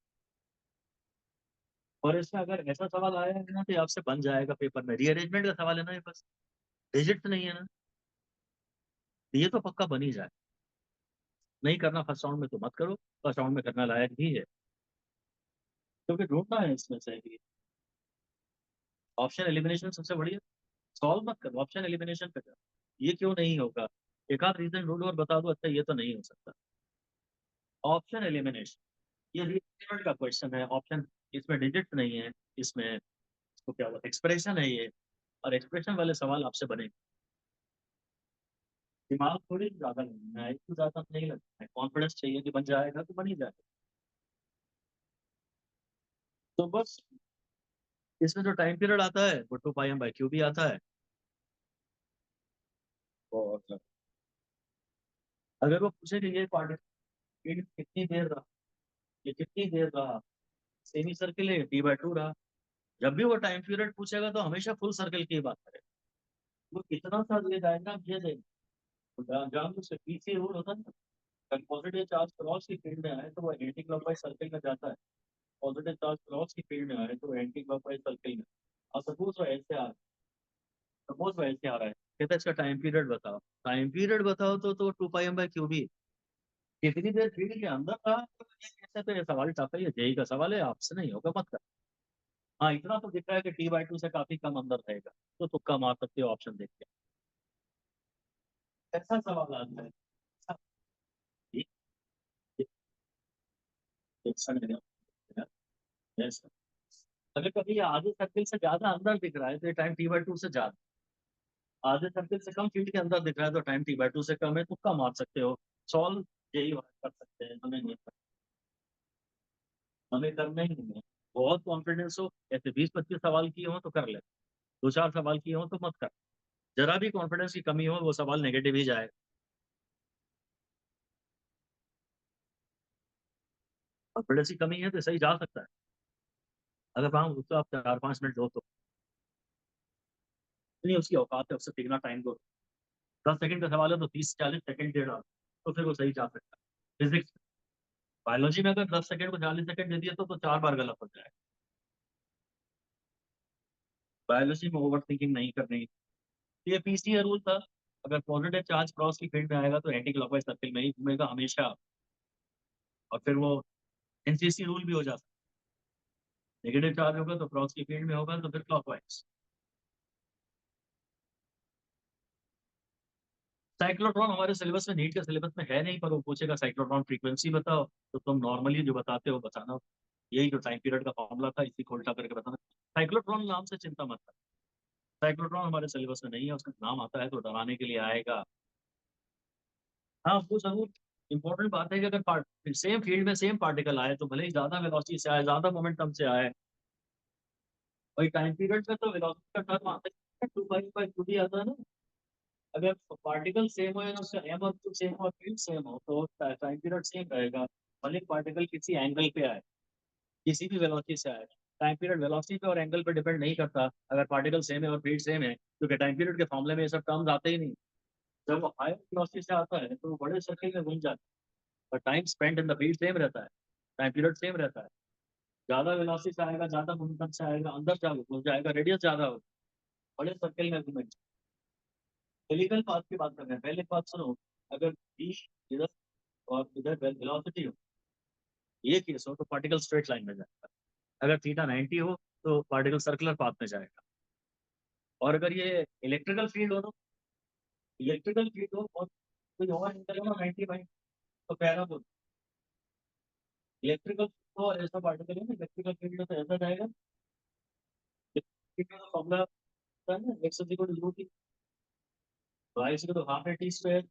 और इसमें अगर ऐसा सवाल आया है ना तो ये आपसे बन जाएगा पेपर में, रीअरेंजमेंट का सवाल है ना ये, बस डिजिट नहीं है ना, तो ये तो पक्का बन ही जाए। नहीं करना फर्स्ट राउंड में तो मत करो, फर्स्ट राउंड में करना लायक भी है, क्योंकि ढूंढना है इसमें से भी। ऑप्शन एलिमिनेशन सबसे बढ़िया। सॉल्व मत करो, ऑप्शन एलिमिनेशन पे करो। ये क्यों नहीं होगा, एक आध रीजन ढूंढो और बता दो अच्छा ये तो नहीं हो सकता। ऑप्शन एलिमिनेशन ये रीजन का क्वेश्चन है। ऑप्शन, इसमें डिजिट नहीं है, इसमें इसको क्या बोलते एक्सप्रेशन है ये, और एक्सप्रेशन वाले सवाल आपसे बनेंगे। दिमाग थोड़ी ज्यादा लगना है, इसको ज्यादा नहीं लगना है, कॉन्फिडेंस चाहिए कि बन जाएगा तो बन ही जाएगा। तो बस इसमें जो टाइम पीरियड आता है वो 2 पाई एम बाई क्यू भी आता है। और अगर वो पूछे कि ये पार्टिसिपेट कितनी देर रहा, ये कितनी देर रहा, सेमी सर्किल है टी बाई टू रहा, जब भी वो टाइम पीरियड पूछेगा तो हमेशा फुल सर्कल की बात करें। वो कितना सा ये डायग्राम ये देगा, जान लो उससे पीछे रूल होता है ना, पॉजिटिव चार्ज क्रॉस की फील्ड में आए तो वो एंटी क्लॉकवाइज सर्किल में जाता है, पॉजिटिव चार्ज क्रॉस की फील्ड में आए तो वो एंटी क्लॉकवाइज सर्किल में। और सपोज वो ऐसे आ रहा है, कहता है इसका टाइम पीरियड बताओ। टाइम पीरियड बताओ तो 2 पाई एम बाई क्यू बी। कितनी देर फील्ड के अंदर था तो ये कैसे, तो ये सवाल टफ है, ये जेई का सवाल है, आपसे नहीं होगा, मत कर। हाँ, इतना तो दिख रहा है कि टी बाई टू से काफी कम अंदर रहेगा, तो तुक्का मार सकते हो ऑप्शन देख के। ऐसा सवाल आता है। ये- ये- ये- yes। अगर कभी ये आधे सर्किल से ज्यादा अंदर दिख रहा है तो ये टाइम टी बाई टू से ज्यादा, आधे सर्किल से कम फील्ड के अंदर दिख रहा है तो टाइम टी बाई टू से कम है, तुक्का मार सकते हो। सॉल्व यही बात कर सकते हैं, हमें नहीं हमें करना ही नहीं है। बहुत कॉन्फिडेंस हो, ऐसे 20-25 सवाल किए हो तो कर ले, 2-4 सवाल किए हो तो मत कर। जरा भी कॉन्फिडेंस की कमी हो वो सवाल नेगेटिव ही जाएगा। कॉन्फिडेंस की कमी है तो सही जा सकता है, अगर वहां उसको आप 4-5 मिनट दो तो नहीं, उसकी औकात है, उससे टिकना टाइम दो। 10 सेकंड का सवाल है तो 30-40 सेकंड दे रहा तो फिर वो सही जा सकता है। फिजिक्स, बायोलॉजी में अगर 10 सेकंड को 40 सेकंड दे दिया तो 4 बार गलत हो जाएगा। बायोलॉजी में ओवर थिंकिंग नहीं करनी। ये पीसीए रूल था, अगर पॉजिटिव चार्ज क्रॉस की फील्ड में आएगा तो एंटी क्लॉकवाइज सर्किल में ही घूमेगा हमेशा। और फिर वो एनसीसी रूल भी हो जाता है, नेगेटिव चार्ज होगा तो क्रॉस की फील्ड में होगा तो फिर क्लॉकवाइज। साइक्लोट्रॉन हमारे सिलेबस में, नीट के सिलेबस में है नहीं, पर वो पूछेगा साइक्लोट्रॉन फ्रीक्वेंसी बताओ तो तुम नॉर्मली जो बताते हो बताना। यही जो टाइम पीरियड का फॉर्मूला था इसी को उल्टा करके बताना। साइक्लोट्रॉन नाम से चिंता मत कर, साइक्लोट्रॉन हमारे सिलेबस में नहीं है, उसका नाम आता है तो डराने के लिए आएगा। हाँ वो जरूर इंपॉर्टेंट बात है कि अगर सेम फील्ड में सेम पार्टिकल आए तो भले ही ज्यादा वेलोसिटी से आए, ज्यादा मोमेंटम से आए, वही टाइम पीरियड में तो वेलोसिटी का टर्म आता है 2 पाई बाई 2 भी आता है ना। अगर पार्टिकल सेम हो या उसका एम और क्यू सेम हो, फील्ड सेम हो तो टाइम पीरियड सेम रहेगा। एक पार्टिकल किसी एंगल पे आए, किसी भी वेलोसिटी से आए, टाइम पीरियड वेलोसिटी पे और एंगल पे डिपेंड नहीं करता अगर पार्टिकल सेम है और फील्ड सेम है, क्योंकि टाइम पीरियड के फॉर्मूले में ये सब टर्म्स आते ही नहीं। जब वो हायर वेलोसिटी से आता है तो वो बड़े सर्किल में घूम जाता है, पर time spend in the field same रहता है, टाइम पीरियड सेम रहता है। ज्यादा वेलोसिटी से आएगा, ज्यादा मोमेंटम से आएगा, अंदर हो जाएगा, रेडियस ज्यादा हो, बड़े सर्किल में घूमेंगे। हेलिकल पाथ की बात कर रहे हैं, पहले बात सुनो। अगर बी इधर और इधर वेलोसिटी हो, ये केस हो तो पार्टिकल स्ट्रेट लाइन में जाएगा। अगर थीटा 90 हो तो पार्टिकल सर्कुलर पाथ में जाएगा। और अगर ये इलेक्ट्रिकल फील्ड हो, तो इलेक्ट्रिकल फील्ड हो और कोई और एंगल हो ना 90 तो पैराबोल। इलेक्ट्रिकल तो ऐसा पार्टिकल है ना, इलेक्ट्रिकल फील्ड में तो ऐसा जाएगा। फॉर्मूला होता है ना, X equal to U T, Y equal to half A T square,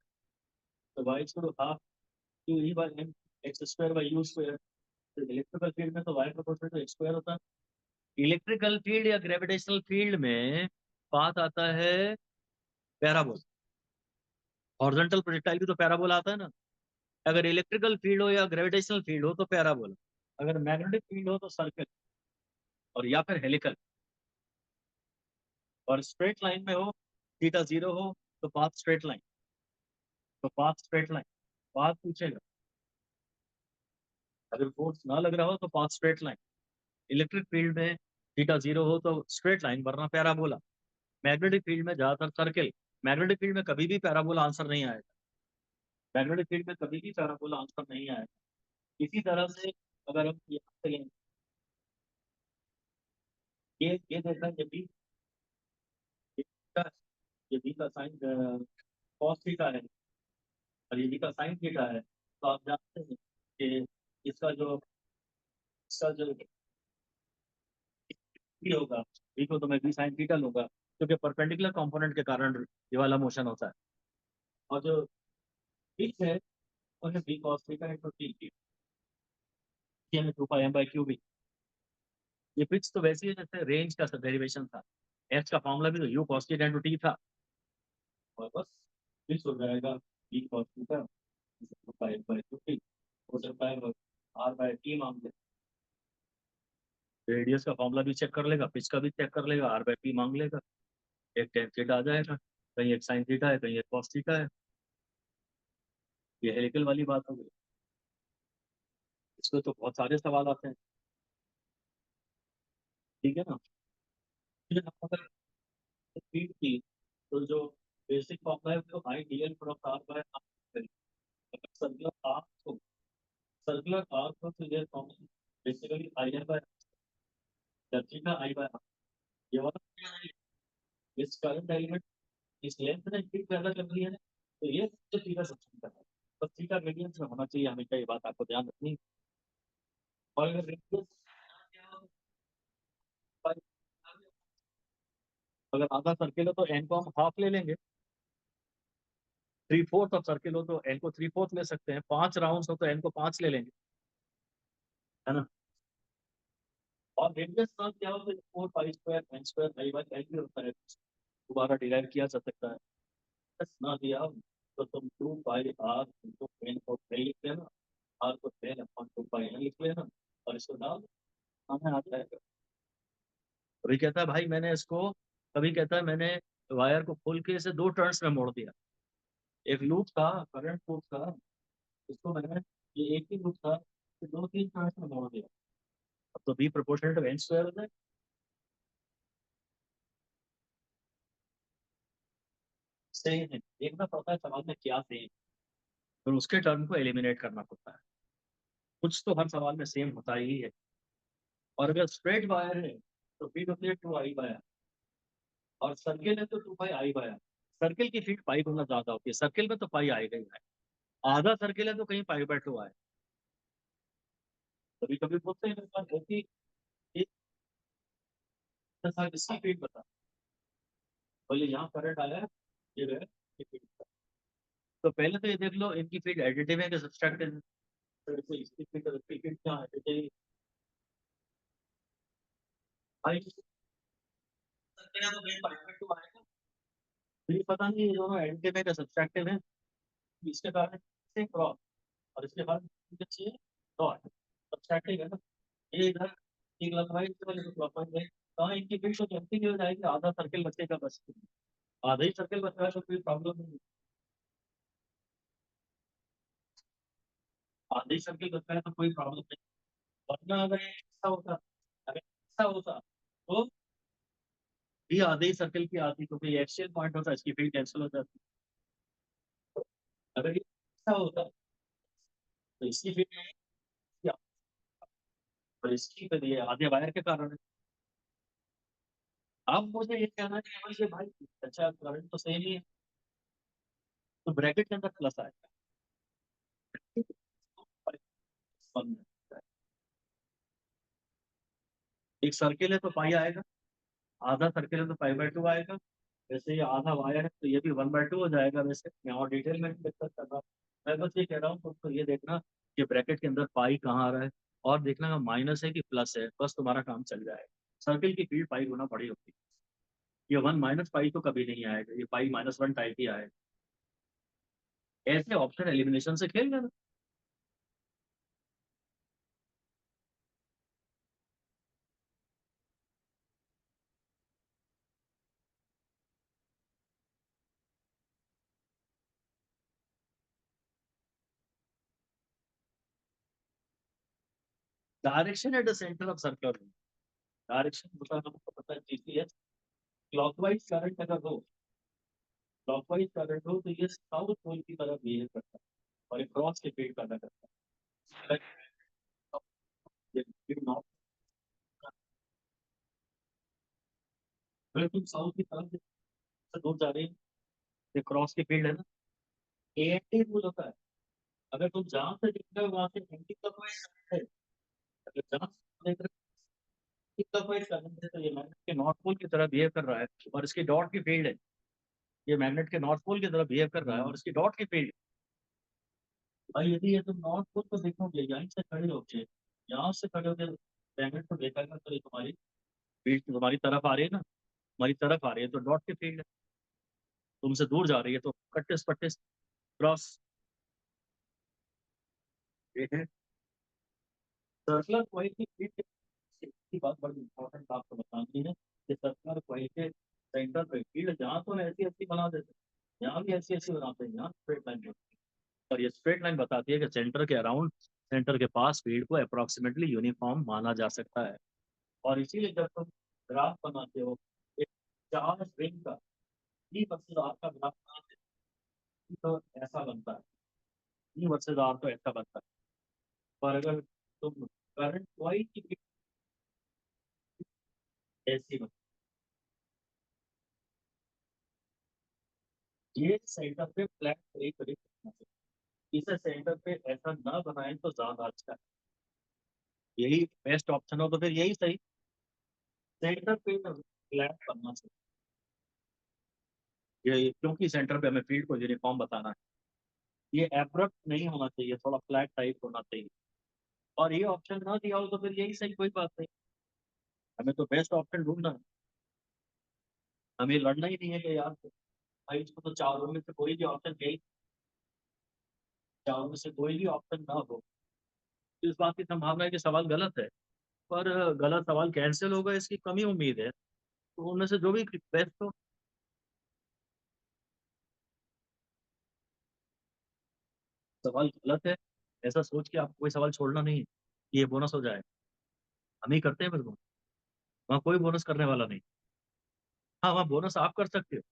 तो Y equal to half Q E by M X square by U square. तो इलेक्ट्रिकल फील्ड में तो Y proportional to X square होता है। Electrical field या gravitational field में path आता है पैराबोल। हॉरिजॉन्टल प्रोजेक्टाइल भी तो पैराबोल आता है ना। अगर इलेक्ट्रिकल फील्ड हो या ग्रेविटेशनल फील्ड हो तो पैराबोल, अगर मैग्नेटिक फील्ड हो तो सर्कल और या फिर हेलिकल। और स्ट्रेट लाइन में हो, थीटा 0 हो तो पाथ स्ट्रेट लाइन, तो पाथ स्ट्रेट लाइन, पाथ पूछेगा। अगर फोर्स ना लग रहा हो तो path straight line. Electric field में थीटा 0 हो तो स्ट्रेट लाइन, वरना पैराबोला। मैग्नेटिक फील्ड में ज्यादातर सर्किल। मैग्नेटिक फील्ड में कभी भी पैराबोला आंसर नहीं आएगा। मैग्नेटिक फील्ड में कभी भी पैराबोला आंसर नहीं आएगा। इसी तरह से अगर हम यहाँ से लें, ये देखा, ये बी, ये का, ये बी का साइन कॉस थीटा है और ये बी का साइन थीटा है, तो आप जानते हैं कि इसका जो इसका जो बी होगा, बी को तो मैं बी साइन थीटा लूंगा, क्योंकि परपेंडिकुलर कंपोनेंट के कारण ये वाला मोशन होता है। और जो बी है वो है B cos theta into T, two pi M by Q B. ये पिच तो वैसी है जैसे रेंज का डेरिवेशन था, एच का फॉर्मूला भी तो U cos theta into T था, और बस फिक्स हो जाएगा B cos theta two pi M by Q B. हो सकता है आर बाय टी मान ले, रेडियस का फॉर्मूला भी चेक कर लेगा, पिच का भी चेक कर लेगा, आर बाय पी मांग लेगा, एक टेन थीटा आ जाएगा, कहीं एक साइन थीटा है, कहीं एक कॉस थीटा है। ये हेलिकल वाली बात हो गई। इसमें तो बहुत सारे सवाल आते हैं, ठीक है ना। फिर हम अगर स्पीड की, तो जो बेसिक फॉर्मूला है वो I D L cross R by R. Circular arc को, सर्कुलर आर्क को तो ये formula basically I L by theta I by R. ये वाला इस करंट एलिमेंट इस लेंथ ने स्पीड पैदा कर दी है, तो ये तो थीटा सब्सटेंस है, तो थीटा रेडियंस में होना चाहिए हमेशा, ये बात आपको ध्यान रखनी है। और अगर रेडियस, अगर आधा सर्किल हो तो एन को हम हाफ ले लेंगे, थ्री फोर्थ ऑफ सर्किल हो तो एन को थ्री फोर्थ ले सकते हैं, 5 राउंड हो तो एन को 5 ले लेंगे, है ना। और रेडियस का क्या होता है, 4 pi square N square I by L भी होता है, दोबारा डिराइव किया जा सकता है। बस ना दिया तो तुम 2 पाई आर इंटू एन को एल लिख लेना, आर को टेन अपॉन 2 पाई एन लिख लेना, और इसको डाल हमें आ जाएगा। कभी कहता है भाई मैंने इसको, कभी कहता है मैंने वायर को खोल के इसे 2 टर्न्स में मोड़ दिया। एक लूप था, करंट लूप था, इसको मैंने, ये एक ही लूप था, 2-3 टर्न्स में मोड़ दिया। अब तो B proportional to N square होता है। सही है, देखना पड़ता है सवाल में क्या सही है, फिर उसके टर्म को एलिमिनेट करना पड़ता है। कुछ तो हर सवाल में सेम होता ही है। और अगर स्ट्रेट वायर है तो फीड होती है 2 I/R, और सर्किल है तो 2 पाई I/R। सर्किल की फीड पाई गुना ज्यादा होती है, सर्किल में तो पाई आएगा ही आएगा। आधा सर्किल है तो कहीं पाई/2 आए। कभी कभी बोलते हैं मेरे पास होती एक इसकी फीड बता, बोले यहाँ करंट आया है, ये है, ये फीड बता। तो पहले तो ये देख लो इनकी फीड एडिटिव है कि सब्सट्रैक्टिव है। तो इसकी फीड और इसकी फीड क्या है, भाई सर्किल है तो कहीं पाई/2 आएगा। तो ये पता नहीं ये दोनों एडिटिव है कि सब्सट्रैक्टिव है, इसके कारण से क्रॉस, और इसके बाद मुझे चाहिए डॉट सब्सट्रैक्टिंग है ना, ये इधर ये क्लॉकवाइज वाले तो क्लॉकवाइज है, कहाँ इनकी फील्ड तो जमती नहीं हो जाएगी, आधा सर्किल बचेगा बस, आधा ही सर्किल बचा है तो कोई प्रॉब्लम नहीं, आधा ही सर्किल बचा है तो कोई प्रॉब्लम नहीं। वरना अगर ये ऐसा होता, अगर ऐसा होता तो भी आधे ही सर्किल की आती, क्योंकि ये एक्सियल पॉइंट होता है, इसकी फील्ड कैंसिल हो जाती। अगर ये ऐसा होता तो इसकी फील्ड क्या, और इसकी फिर ये आधे वायर के कारण है। अब मुझे ये कहना है कि केवल ये भाई अच्छा करंट तो सेम ही है, तो ब्रैकेट के अंदर प्लस आएगा, एक सर्किल है तो पाई आएगा, आधा सर्किल है तो पाई बाय टू आएगा, वैसे ये आधा वायर है तो ये भी वन बाय टू हो जाएगा। वैसे मैं और डिटेल में डिस्कस कर रहा हूँ, मैं बस ये कह रहा हूँ तो ये देखना कि ब्रैकेट के अंदर पाई कहाँ आ रहा है, और देखना का माइनस है कि प्लस है, बस तुम्हारा काम चल जाएगा। सर्किल की फील्ड पाई गुना बड़ी होती है, ये वन माइनस पाई तो कभी नहीं आएगा, ये पाई माइनस वन टाइप ही आएगा। ऐसे ऑप्शन एलिमिनेशन से खेल लेना। Direction at the centre of circle, direction मतलब हमको पता है जीपीएस, क्लॉकवाइज करंट अगर हो, क्लॉकवाइज करंट हो तो ये साउथ पोल की तरफ बिहेव करता है, और एक क्रॉस के पेड़ पैदा करता है। अगर नॉर्थ, अगर तुम साउथ की तरफ से दूर जा रहे हो, ये क्रॉस के फील्ड है ना, एएनटी रूल होता है, अगर तुम जहां से दिख रहे हो वहां से एंटी क्लॉकवाइज है, अगर जहां से देख रहे हो क्लॉकवाइज करंट है, तो ये मैग्नेट के नॉर्थ पोल की तरह बिहेव कर रहा है, और इसकी डॉट की फील्ड है, ये मैग्नेट के नॉर्थ पोल की तरह बिहेव कर रहा है और इसकी डॉट की फील्ड। भाई यदि ये तुम नॉर्थ पोल को देखोगे यहीं से खड़े होके, यहाँ से खड़े होके मैग्नेट को देखा तो ये तुम्हारी फील्ड तुम्हारी तरफ आ रही है ना, तुम्हारी तरफ आ रही है तो डॉट की फील्ड है, तुमसे दूर जा रही है तो कट्टे पट्टे क्रॉस। ये है सर्कुलर कॉइल की फील्ड की बात, बड़ी इंपॉर्टेंट आपको बतानी है कि सर्कुलर कॉइल के सेंटर पे फील्ड जहाँ तो ऐसी ऐसी बना देते हैं, यहाँ भी ऐसी ऐसी बनाते हैं, यहाँ स्ट्रेट लाइन, और ये स्ट्रेट लाइन बताती है कि सेंटर के अराउंड, सेंटर के पास फील्ड को अप्रोक्सीमेटली यूनिफॉर्म माना जा सकता है। और इसीलिए जब तुम ग्राफ बनाते हो, एक चार्ज रिंग का ई वर्सेस आर का ग्राफ बनाते हो तो ऐसा बनता है, ई वर्सेस आर तो ऐसा बनता है। पर अगर तुम करंट कॉइल की ऐसी बनती है, ये सेंटर पे फ्लैट एक रिंग बनाना चाहिए, इसे सेंटर पे ऐसा ना बनाए तो ज्यादा अच्छा है, यही बेस्ट ऑप्शन हो तो फिर यही सही, सेंटर पे फ्लैट बनना चाहिए, ये क्योंकि सेंटर पे हमें फील्ड को यूनिफॉर्म बताना है, ये एब्रप्ट नहीं होना चाहिए, थोड़ा फ्लैट टाइप होना चाहिए। और ये ऑप्शन ना दिया हो तो फिर यही सही, कोई बात नहीं, हमें तो बेस्ट ऑप्शन ढूंढना है, हमें लड़ना ही नहीं है कि यार भाई इसको तो चारों में से कोई भी ऑप्शन यही, चारों में से कोई भी ऑप्शन ना हो, तो इस बात की संभावना है कि सवाल गलत है, पर गलत सवाल कैंसिल होगा इसकी कमी उम्मीद है, तो उनमें से जो भी बेस्ट हो। सवाल गलत है ऐसा सोच के आपको कोई सवाल छोड़ना नहीं है कि ये बोनस हो जाए, हम ही करते हैं बस बोनस, वहाँ कोई बोनस करने वाला नहीं। हाँ वहाँ बोनस आप कर सकते हो,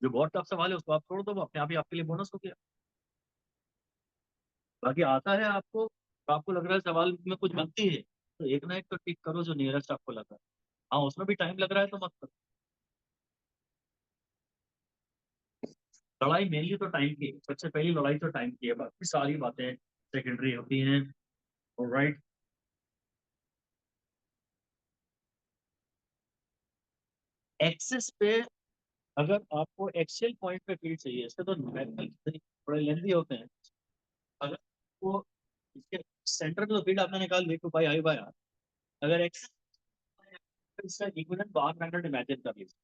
जो बहुत टफ सवाल है उसको आप छोड़ दो, वो अपने आप ही आपके लिए बोनस हो गया। बाकी आता है आपको, तो आपको लग रहा है सवाल में कुछ गलती है, तो एक ना एक तो टिक करो जो नियरेस्ट आपको लग रहा है। हाँ उसमें भी टाइम लग रहा है तो मत करो, लड़ाई मेनली तो टाइम की है, सबसे पहली लड़ाई तो टाइम की है, बाकी सारी बातें सेकेंडरी होती हैं। राइट, एक्सिस पे अगर आपको एक्सियल पॉइंट पे फील्ड चाहिए, इसके तो न्यूमेरिकल थोड़े लेंदी होते हैं, अगर वो इसके सेंटर पे तो फील्ड आपने निकाल ली तो भाई आई बाय आर, अगर एक्सिस इसका इक्विवेलेंट बार मैग्नेट इमेजिन कर लीजिए।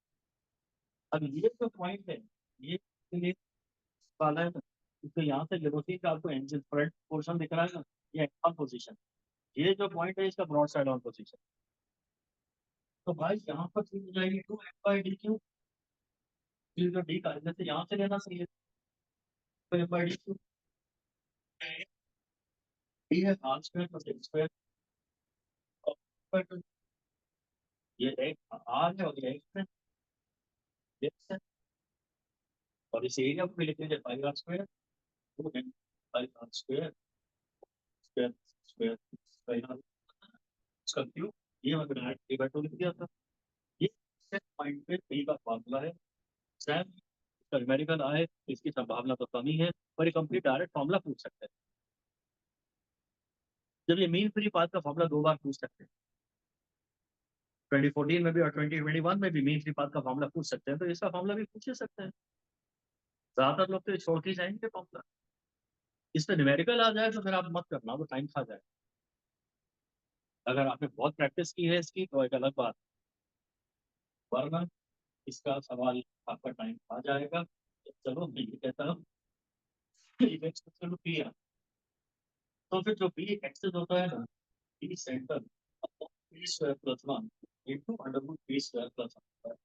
अब ये जो पॉइंट है, ये वाला है ना, तो यहाँ से लिबर्टी का आपको एंजल फ्रंट पोर्शन दिख रहा है ना, ये ऑन पोजीशन, ये जो पॉइंट है इसका ब्रॉड साइड ऑन पोजीशन। तो भाई यहाँ पर चीज हो जाएगी 2 f/d क्यूब, फिर जो डी का जैसे यहाँ से लेना सही है, तो f/d क्यूब डी है r² + x², और ये एक आर है और ये एक्स है, और इस एरिया को भी लिख लीजिए πr², 2 πr² square square square इसका क्यूब, ये मैंने डायरेक्ट 3/2 लिख दिया था। ये पॉइंट पे पी का फार्मूला है। सैम इसका न्यूमेरिकल आए तो इसकी संभावना तो कम ही है, पर ये कंप्लीट डायरेक्ट फार्मूला पूछ सकते हैं। जब ये मीन फ्री पाथ का फार्मूला 2 बार पूछ सकते हैं, 2014 में भी और 2021 में भी मीन फ्री पाथ का फार्मूला पूछ सकते हैं, तो इसका फार्मूला भी पूछ ही सकते हैं। ज्यादातर लोग तो ये छोड़ के ही जाएंगे फार्मूला। इस पे न्यूमेरिकल आ जाए तो फिर आप मत करना, वो टाइम खा जाए। अगर आपने बहुत प्रैक्टिस की है इसकी तो एक अलग बात, वरना इसका सवाल आपका टाइम खा जाएगा। तो चलो मैं ये कहता हूँ चलो पी है, तो फिर जो पी एक्सेस होता है ना, पी सेंटर p² + 1 × √p²+1,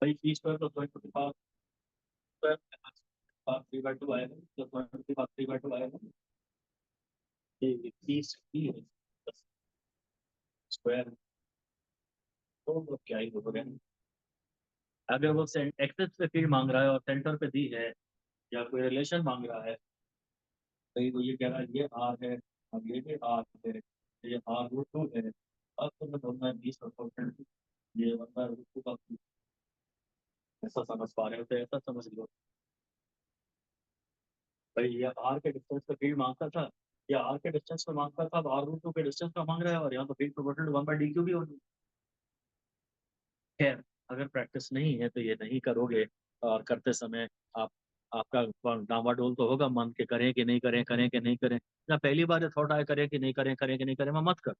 भाई p² + 1 3/2 आएगा, +1 3/2 आएगा, ये p स्क्वायर, तो क्या ही हो गया। अगर वो एक्सेस पे फील्ड मांग रहा है और सेंटर पे दी है, या कोई रिलेशन मांग रहा है, कहीं तो ये कह रहा है ये आर है, अब ये भी आर है, ये r√2 है, अब तो मैं बोलना है 20%, ये 1/√2 का cube। ऐसा समझ पा रहे हो तो ऐसा समझ लो। भाई ये आर के डिस्टेंस पे फील्ड मांगता था, या आर के डिस्टेंस पे मांगता था, अब r√2 के डिस्टेंस पे मांग रहा है, और यहाँ तो field proportional to 1/d cube भी होगी। खैर, अगर प्रैक्टिस नहीं है तो ये नहीं करोगे, और करते समय आप आपका डामाडोल तो होगा, मन के करें कि नहीं करें, करें कि नहीं करें। ना पहली बार ये थॉट आए करें कि नहीं करें, करें कि नहीं करें, मैं मत कर।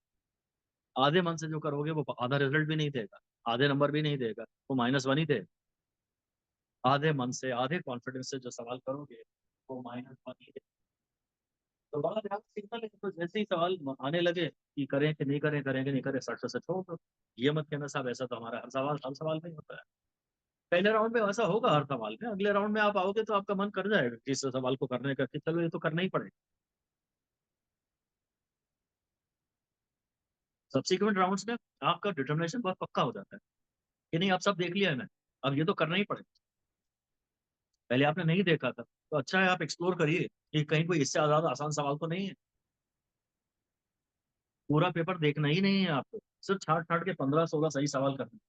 आधे मन से जो करोगे वो आधा रिजल्ट भी नहीं देगा, आधे नंबर भी नहीं देगा, वो -1 ही देगा। आधे मन से आधे कॉन्फिडेंस से जो सवाल करोगे वो -1 ही देगा। तो बड़ा ध्यान सिग्नल है, तो जैसे ही सवाल आने लगे कि करें कि नहीं करें, करें कि नहीं करें, सच से छोड़ दो। ये मत कहना साहब ऐसा तो हमारा हर सवाल में ही होता है। पहले राउंड में ऐसा होगा हर सवाल में, अगले राउंड में आप आओगे तो आपका मन कर जाएगा कि इस सवाल को करने का, कि चलो ये तो करना ही पड़ेगा। सब्सिक्वेंट राउंड्स में आपका डिटर्मिनेशन बहुत पक्का हो जाता है कि नहीं, अब सब देख लिया है मैं, अब ये तो करना ही पड़ेगा। पहले आपने नहीं देखा था तो अच्छा है आप एक्सप्लोर करिए कि कहीं कोई इससे ज्यादा आसान सवाल तो नहीं है। पूरा पेपर देखना ही नहीं है आपको, सिर्फ छाट छाट के 15-16 सही सवाल करने।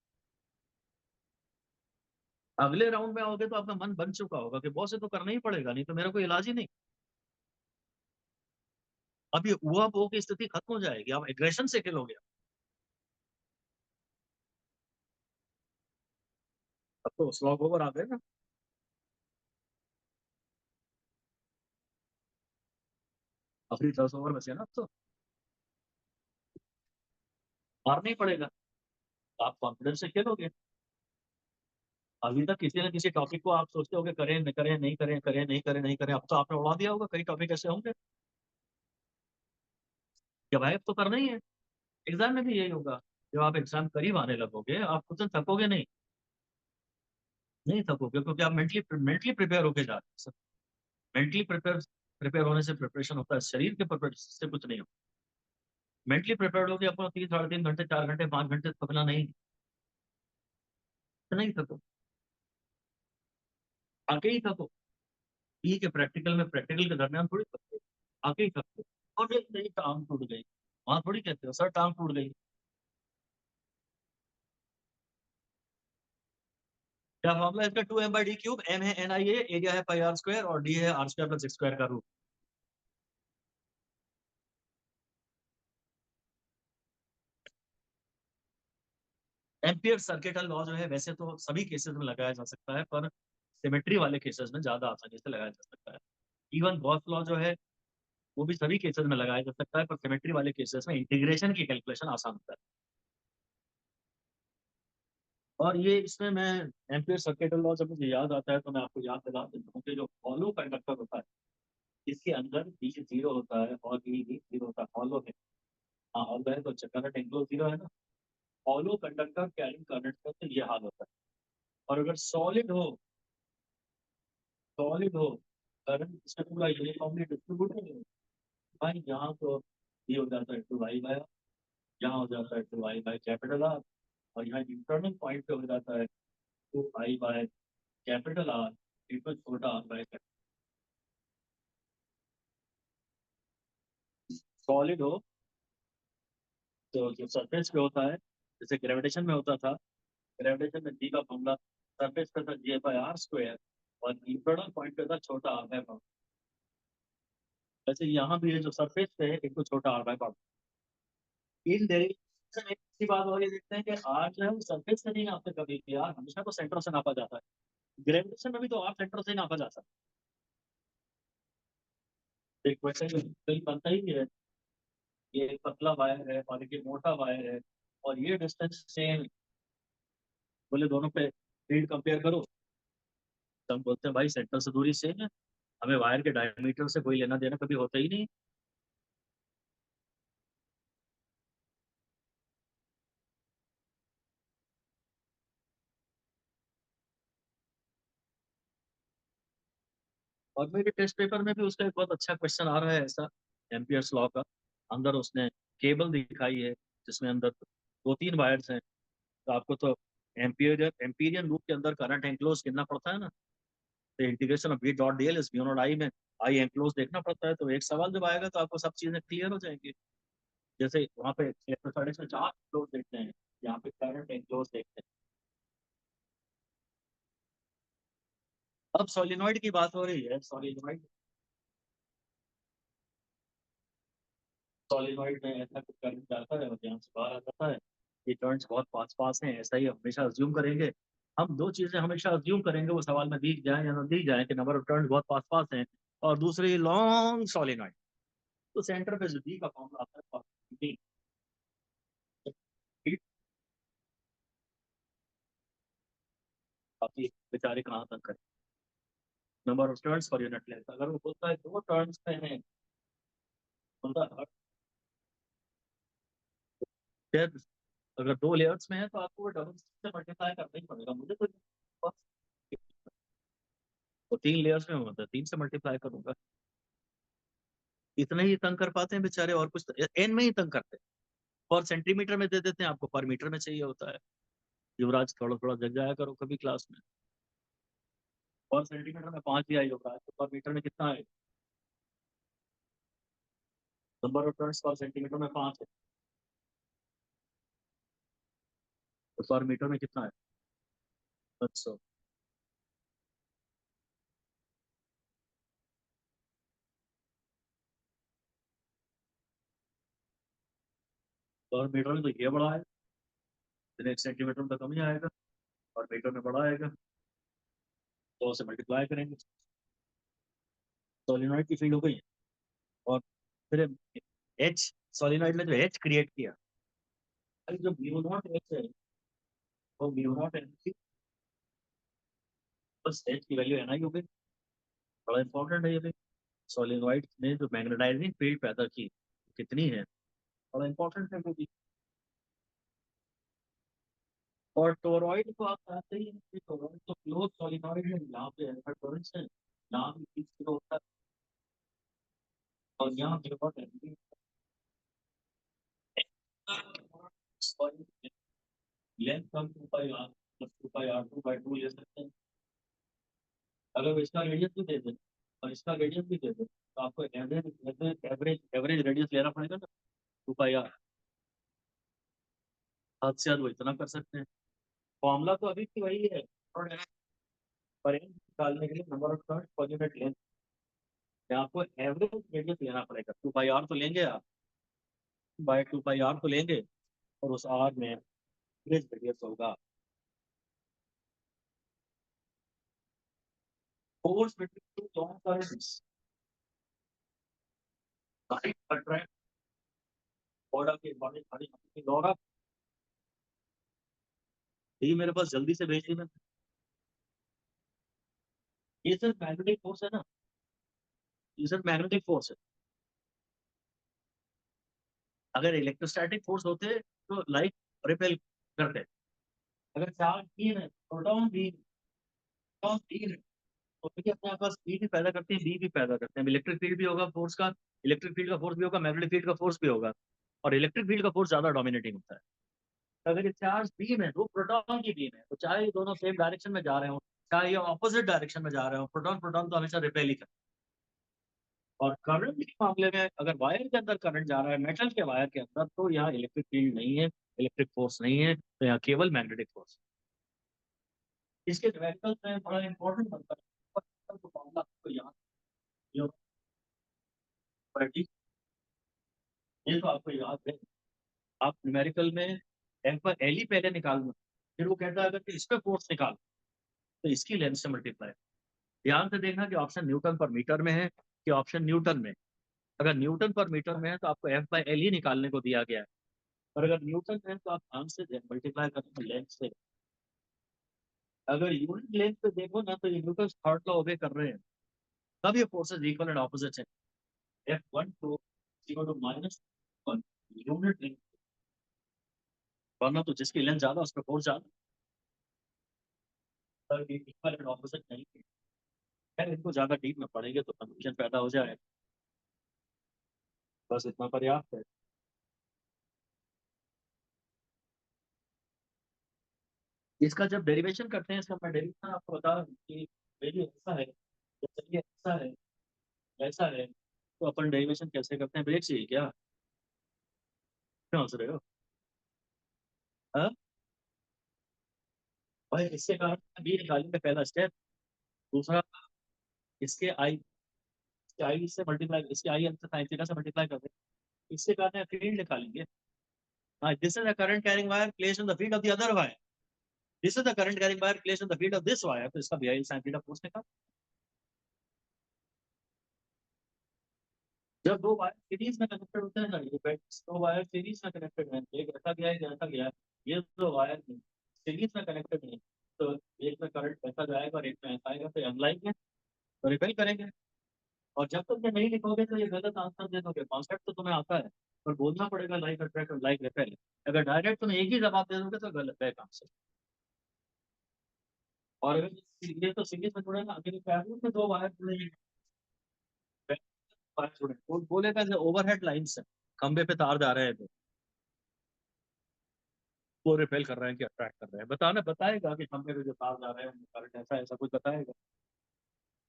अगले राउंड में आओगे तो आपका मन बन चुका होगा कि बहुत से तो करना ही पड़ेगा, नहीं तो मेरा कोई इलाज ही नहीं। अब ये हुआ वो की स्थिति खत्म हो जाएगी, आप एग्रेशन से खेलोगे। अब तो स्लॉग ओवर आ गए ना। आखिरी 10 ओवर बचे ना, अब तो हारना ही पड़ेगा। आप कॉन्फिडेंस से खेलोगे। अभी तक किसी न किसी टॉपिक को आप सोचते होगे करें न करें, नहीं करें, करें नहीं करें, नहीं करें, अब तो आपने उड़ा दिया होगा। कई टॉपिक ऐसे होंगे कि भाई अब तो करना ही है। एग्जाम में भी यही होगा, जब आप एग्जाम करीब आने लगोगे आप खुद से थकोगे नहीं, नहीं थकोगे, क्योंकि आप मेंटली मेंटली प्रिपेयर होके जा रहे हैं। मेंटली प्रिपेयर प्रिपेयर होने से प्रिपरेशन होता है, शरीर के प्रिपरेशन से कुछ नहीं होता। मेंटली प्रिपेयर होगे अपना 3 साढ़े 3 घंटे 4 घंटे 5 घंटे थकना नहीं, इतना ही थको, आके ही थको। ठीक है, प्रैक्टिकल में प्रैक्टिकल के दरमियान थोड़ी थकते, आके ही थकते। और फिर नहीं टांग टूट गई, वहां थोड़ी कहते हो सर टांग टूट गई। क्या मामला है इसका? 2m/d क्यूब, m है NIA, एरिया है πr², और d है r² + x² का रूट। एम्पियर सर्किटल लॉ जो है वैसे तो सभी केसेस में लगाया जा सकता है, पर सिमेट्री वाले केसेस में ज्यादा आसानी से लगाया जा सकता है। इवन गॉस लॉ जो है वो भी सभी केसेस में लगाया जा सकता है, पर सिमेट्री वाले केसेस में इंटीग्रेशन की कैलकुलेशन आसान होता है। और ये इसमें मैं एम्पियर सर्किटल लॉ जब मुझे याद आता है तो मैं आपको याद दिला देता हूँ कि जो हॉलो कंडक्टर होता है, इसके अंदर बी जीरो होता है और बी भी जीरो होता है, हॉलो है। हाँ हॉलो है तो करंट एंक्लोज जीरो है ना। हॉलो कंडक्टर कैरिंग करंट का तो ये हाल होता है। और अगर सॉलिड हो करंट इसमें पूरा यूनिफॉर्मली डिस्ट्रीब्यूटेड है भाई, यहाँ तो ये हो जाता है टू वाई बाय, यहाँ हो जाता है two Y by capital R, और यहाँ इंटरनल पॉइंट पे हो जाता है two I by capital R equal छोटा आर बाय कैपिटल। सॉलिड हो तो जो सरफेस पे होता है, जैसे ग्रेविटेशन में होता था, ग्रेविटेशन में जी का फॉर्मूला सरफेस पे था जी बाय आर स्क्वायर, और इंटरनल पॉइंट पे था छोटा आर बाय पावर। वैसे यहाँ भी है जो सरफेस पे है एक तो छोटा आर बाय पावर। इन डेरिवेशन में इसी बात और ये देखते हैं कि आर जो है वो सरफेस से नहीं नापते कभी भी, यार हमेशा तो सेंटर से नापा जाता है। ग्रेविटेशन में भी तो आर सेंटर से ही नापा जाता है। एक वैसे कहीं बनता ही है, ये एक पतला वायर है और एक ये मोटा वायर है, और ये डिस्टेंस सेम, बोले दोनों पे फील्ड कंपेयर करो, तो हम बोलते हैं भाई सेंटर से दूरी सेम है। हमें वायर के डायमीटर से कोई लेना देना कभी होता ही नहीं। और मेरे टेस्ट पेपर में भी उसका एक बहुत अच्छा क्वेश्चन आ रहा है ऐसा, एम्पियर्स लॉ का। अंदर उसने केबल दिखाई है जिसमें अंदर दो तीन वायर्स हैं, तो आपको तो एम्पीरियन लूप के अंदर करंट एंक्लोज करना पड़ता है ना। तो integration of B dot D L is mu naught I में आई एंक्लोज देखना पड़ता है, तो एक सवाल जब आएगा तो आपको सब चीजें क्लियर हो जाएंगी। जैसे वहाँ पे इलेक्ट्रोस्टैटिक्स में चार एंक्लोज देखते हैं, यहाँ पे करंट एंक्लोज देखते हैं। अब सोलिनॉइड की बात हो रही है, सॉलिनॉइड में ऐसा कुछ करंट जाता है और यहाँ से बाहर आ जाता है। ये टर्न्स बहुत पास पास हैं, ऐसा ही हमेशा अज्यूम करेंगे। हम दो चीजें हमेशा अज्यूम करेंगे, वो सवाल में दी जाए या ना दी जाए, कि नंबर ऑफ टर्न्स बहुत पास पास हैं, और दूसरी लॉन्ग सॉलिनॉइड। तो सेंटर पे जो डी का फॉर्मूला आता है डी, बाकी बेचारे कहाँ तक करें। Number of turns per unit length, अगर वो बोलता है दो टर्न्स पे है, बोलता है अगर दो लेयर्स में है तो आपको वो डबल से मल्टीप्लाई करना ही पड़ेगा मुझे तो। तो तीन लेयर्स में होता है, तीन से मल्टीप्लाई करूंगा। इतना ही तंग कर पाते हैं बेचारे, और कुछ एन में ही तंग करते हैं। और सेंटीमीटर में दे देते हैं, आपको पर मीटर में चाहिए होता है। युवराज थोड़ा थोड़ा जग जाया करो कभी क्लास में। पर सेंटीमीटर में 5 दिया है युवराज, तो पर मीटर में कितना है? Number of turns per centimetre में 5 है, तो पर मीटर में कितना है? अच्छा, पर मीटर में तो ये बड़ा है, फिर 1 सेंटीमीटर में तो कम ही आएगा, और मीटर में बड़ा आएगा, तो उसे मल्टीप्लाई करेंगे। सोलिनॉइड की फील्ड हो गई। और फिर एच, सोलिनॉइड ने जो एच क्रिएट किया, अरे जो म्यू नॉट एच है, वो म्यू नॉट एच, बस एच की वैल्यू है ना, ही हो गई। बड़ा इंपॉर्टेंट है ये भी। सोलिनॉइड ने जो मैग्नेटाइजिंग फील्ड पैदा की कितनी है, बड़ा इंपॉर्टेंट है वो भी। और टोरॉइड को आप जानते ही हैं कि टोरॉइड तो क्लोज सोलिनॉइड है, यहाँ पे है टोरेंस है, यहाँ भी किस किलो होता है, और यहाँ पे बहुत है। लेंथ कम 2 pi R plus 2 pi R 2/2 ले सकते हैं। अगर वो इसका रेडियस भी दे दे और इसका रेडियस भी दे दे, तो आपको एवरेज रेडियस लेना पड़ेगा ना, 2 पाई आर। हद से हद वो इतना कर सकते हैं। फॉर्मूला तो अभी भी वही है, और पर निकालने के लिए number of turns per unit length, आपको एवरेज रेडियस लेना पड़ेगा। 2 पाई आर तो लेंगे आप, बाय 2 पाई आर तो लेंगे, और उस आर में एवरेज रेडियस होगा। Force between two long currents, light attract border के बॉडी बॉडी लॉरा। ये मेरे पास जल्दी से भेज दी मैं। ये सिर्फ मैग्नेटिक फोर्स है ना, ये सिर्फ मैग्नेटिक फोर्स है। अगर इलेक्ट्रोस्टैटिक फोर्स होते तो लाइट रिपेल करते। अगर चार्ज तीन है, प्रोटॉन भी, प्रोटॉन तीन है, तो फिर अपने पास ई भी पैदा करते हैं, बी भी पैदा करते हैं। इलेक्ट्रिक फील्ड भी होगा फोर्स का, इलेक्ट्रिक फील्ड का फोर्स भी होगा, मैग्नेटिक फील्ड का फोर्स भी होगा, और इलेक्ट्रिक फील्ड का फोर्स ज्यादा डोमिनेटिंग होता है। तो अगर ये चार्ज बीम है, दो प्रोटॉन की बीम है, तो चाहे ये दोनों सेम डायरेक्शन में जा रहे हो, चाहे ये ऑपोजिट डायरेक्शन में जा रहे हो, प्रोटॉन प्रोटॉन तो हमेशा रिपेल ही करते हैं। और करंट के मामले में अगर वायर के अंदर करंट जा रहा है, मेटल के वायर के अंदर, तो यहाँ इलेक्ट्रिक फील्ड नहीं है, इलेक्ट्रिक फोर्स नहीं है, तो यहाँ केवल मैग्नेटिक फोर्स। इसके न्यूमेरिकल में बड़ा इंपॉर्टेंट बनता है, तो फॉर्मूला आपको याद, ये ये तो आपको याद है। आप न्यूमेरिकल में एफ पर एल ही पहले निकालना, फिर वो कहता है अगर इस पे फोर्स निकाल तो इसकी लेंथ से मल्टीप्लाई। ध्यान से देखना कि ऑप्शन न्यूटन पर मीटर में है कि ऑप्शन न्यूटन में। अगर न्यूटन पर मीटर में है तो आपको एफ बाई एल ही निकालने को दिया गया है, और अगर न्यूटन है तो आप ध्यान से मल्टीप्लाई करेंगे लेंथ से। अगर यूनिट लेंथ पे देखो ना, तो ये न्यूटन थर्ड लॉ ओबे कर रहे हैं, तब ये फोर्सेज इक्वल एंड ऑपोजिट है। F one two equal to minus one unit length, वरना तो जिसकी लेंथ ज्यादा उस पर फोर्स ज्यादा, तब इक्वल एंड ऑपोजिट नहीं है। खैर इनको ज्यादा डीप में पढ़ेंगे तो कंफ्यूजन पैदा हो जाए, बस इतना पर्याप्त है। इसका जब डेरिवेशन करते हैं, इसका मैं डेरिवेशन आपको बता रहा हूँ कि ये ऐसा है, जैसे ये ऐसा है, ऐसा है, तो अपन डेरिवेशन कैसे करते हैं, ब्रेक चाहिए क्या, क्यों हंस रहे हो? हाँ भाई, इसके कारण बी निकालेंगे पहला स्टेप। दूसरा, इसके आई, इसके आई से मल्टीप्लाई, इसके आई अंतर साइन थीटा से मल्टीप्लाई कर दें, इसके कारण फील्ड निकालेंगे। हाँ, this is the current carrying wire placed in the field of the other wire, this is the current carrying wire placed in the field of this wire, तो इसका भी आई साइन थीटा फोर्स निकाल। जब दो wire series में connected होते हैं ना, ये दो वायर सीरीज में कनेक्टेड हैं, एक ऐसा गया है, एक ऐसा गया है, ये दो वायर सीरीज में कनेक्टेड नहीं, तो एक में करंट ऐसा जाएगा और एक में ऐसा आएगा, तो अनलाइन है, तो रिपेल करेंगे। और जब तक ये नहीं लिखोगे तो ये गलत आंसर दे दोगे। कॉन्सेप्ट तो तुम्हें आता है, पर बोलना पड़ेगा लाइक अट्रैक्ट और लाइक रिपेल। अगर डायरेक्ट तुम एक ही जवाब दे दोगे तो गलत है आंसर। और अगर ये तो सीरीज में जुड़े ना, अगर पैरेलल में दो वायर जुड़े हैं, वायर जुड़े, वो बोलेगा ओवरहेड लाइन्स है, खंबे पे तार जा रहे हैं, तो वो रिपेल कर रहे हैं कि अट्रैक्ट कर रहे हैं, बताना बताएगा कि खंबे पे जो तार जा रहे हैं उनमें करंट ऐसा ऐसा कुछ बताएगा।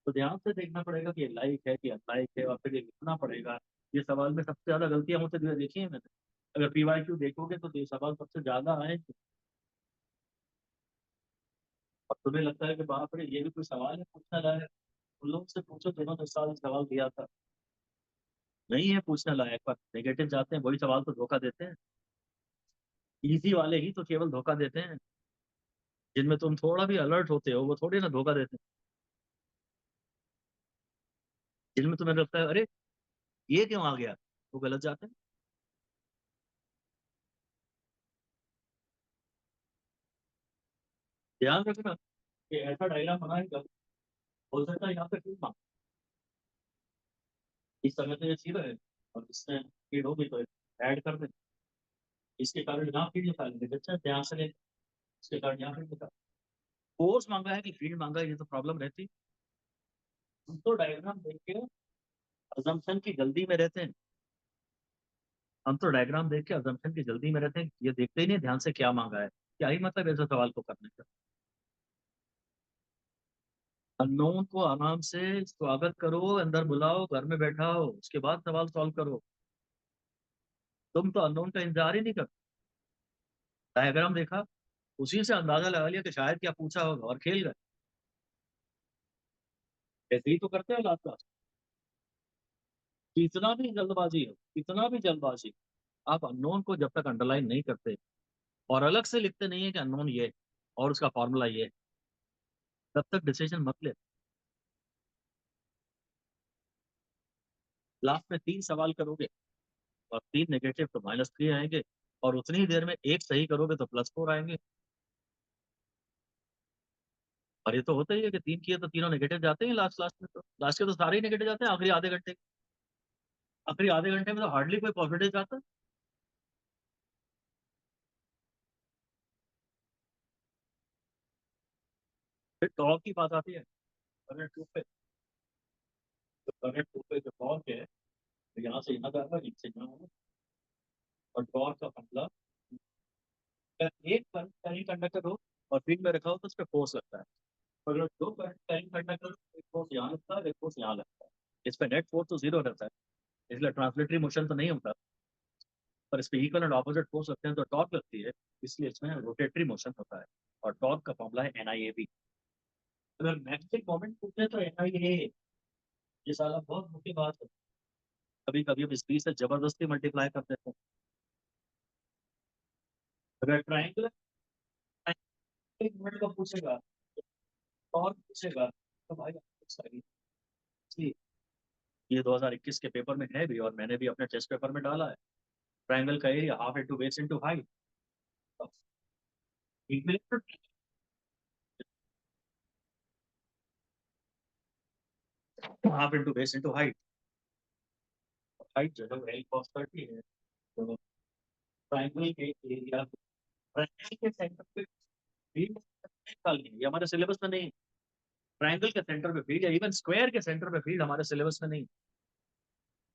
तो ध्यान से देखना पड़ेगा कि ये लाइक है कि अनलाइक है, और फिर ये लिखना पड़ेगा। ये सवाल में सबसे ज्यादा गलतियां मुझसे जो देखी है मैंने, अगर पीवाईक्यू देखोगे तो ये सवाल सबसे ज्यादा आए। और तुम्हें लगता है कि बाप रे ये भी कोई सवाल है पूछने लायक, उन लोगों से पूछो जिन्होंने इस साल सवाल दिया था। नहीं है पूछने लायक, पर नेगेटिव जाते हैं वही सवाल तो धोखा देते हैं। इजी वाले ही तो केवल धोखा देते हैं, जिनमें तुम थोड़ा भी अलर्ट होते हो वो थोड़ी ना धोखा देते हैं। जिनमें तुम्हें लगता है अरे ये क्यों आ गया, वो गलत जाते हैं। ध्यान रखना कि ऐसा डायग्राम बनाएगा, हो सकता है यहाँ पे फील्ड मांग, इस समय तो ये सीधा है, और इसमें फील्ड होगी तो ऐड कर दे, इसके कारण यहाँ फील्ड निकालेंगे। अच्छा ध्यान से ले, इसके कारण यहाँ फील्ड निकाल, फोर्स मांगा है कि फील्ड मांगा है, ये तो प्रॉब्लम रहती। हम तो डायग्राम देख के अजम्पशन की जल्दी में रहते हैं, हम तो डायग्राम देख के अजम्पशन की जल्दी में रहते हैं, ये देखते ही नहीं ध्यान से क्या मांगा है, क्या ही मतलब ऐसे सवाल को करने का। अननोन को आराम से स्वागत करो, अंदर बुलाओ, घर में बैठाओ, उसके बाद सवाल सॉल्व करो। तुम तो अननोन का इंतजार ही नहीं करते। डायग्राम देखा, उसी से अंदाजा लगा लिया कि शायद क्या पूछा होगा और खेल गए। ऐसे ही तो करते हो लास्ट क्लास। इतना भी जल्दबाजी हो, इतना भी जल्दबाजी, आप अननोन को जब तक अंडरलाइन नहीं करते और अलग से लिखते नहीं है कि अननोन ये और उसका फॉर्मूला ये, तब तक डिसीजन मत ले। लास्ट में तीन सवाल करोगे और तीन नेगेटिव तो -3 आएंगे, और उतनी ही देर में एक सही करोगे तो +4 आएंगे। और ये तो होता ही है कि 3 किए तो तीनों नेगेटिव जाते हैं लास्ट लास्ट में, तो लास्ट के तो सारे ही नेगेटिव जाते हैं, आखिरी आधे घंटे में तो हार्डली कोई पॉजिटिव जाता है। फिर टॉप की बात आती है, करंट टू पे। तो करंट टू पे जो टॉप है, तो यहाँ से यहाँ जाएगा, नीचे यहाँ होगा। और टॉर्क का मतलब, अगर एक करंट कैरी कंडक्टर हो और फील्ड में रखा हो तो उस पर फोर्स लगता है। और अगर दो करंट कैरी कंडक्टर हो, एक फोर्स यहाँ लगता है, एक फोर्स यहाँ लगता है। इस पे नेट फोर्स तो जीरो रहता है, इसलिए ट्रांसलेटरी मोशन तो नहीं होता। पर इस पे इक्वल एंड ऑपोजिट फोर्स लगते हैं तो टॉर्क लगती है, इसलिए इसमें रोटेटरी मोशन होता है। और टॉर्क का फॉर्मूला है NIAB। अगर मैग्नेटिक मोमेंट पूछे तो NIA। ये साला बहुत मुख्य बात है। कभी कभी हम स्पीड से जबरदस्ती मल्टीप्लाई कर देते हैं। अगर ट्राइंगुलर मोमेंट का पूछेगा, टॉर्क पूछेगा, तो भाई आपको चाहिए जी। ये 2021 के पेपर में है भी, और मैंने भी अपने टेस्ट पेपर में डाला है। ट्राइंगल का area half into base into height. Half into base into height. Height जो है वो L cos 30 है। तो ट्राइंगल के एरिया, ट्राइंगल के सेंटर पे फील्ड निकालनी है, ये हमारे सिलेबस में नहीं। ट्राइंगल के सेंटर पे फील्ड या इवन स्क्वायर के सेंटर पे फील्ड हमारे सिलेबस में नहीं,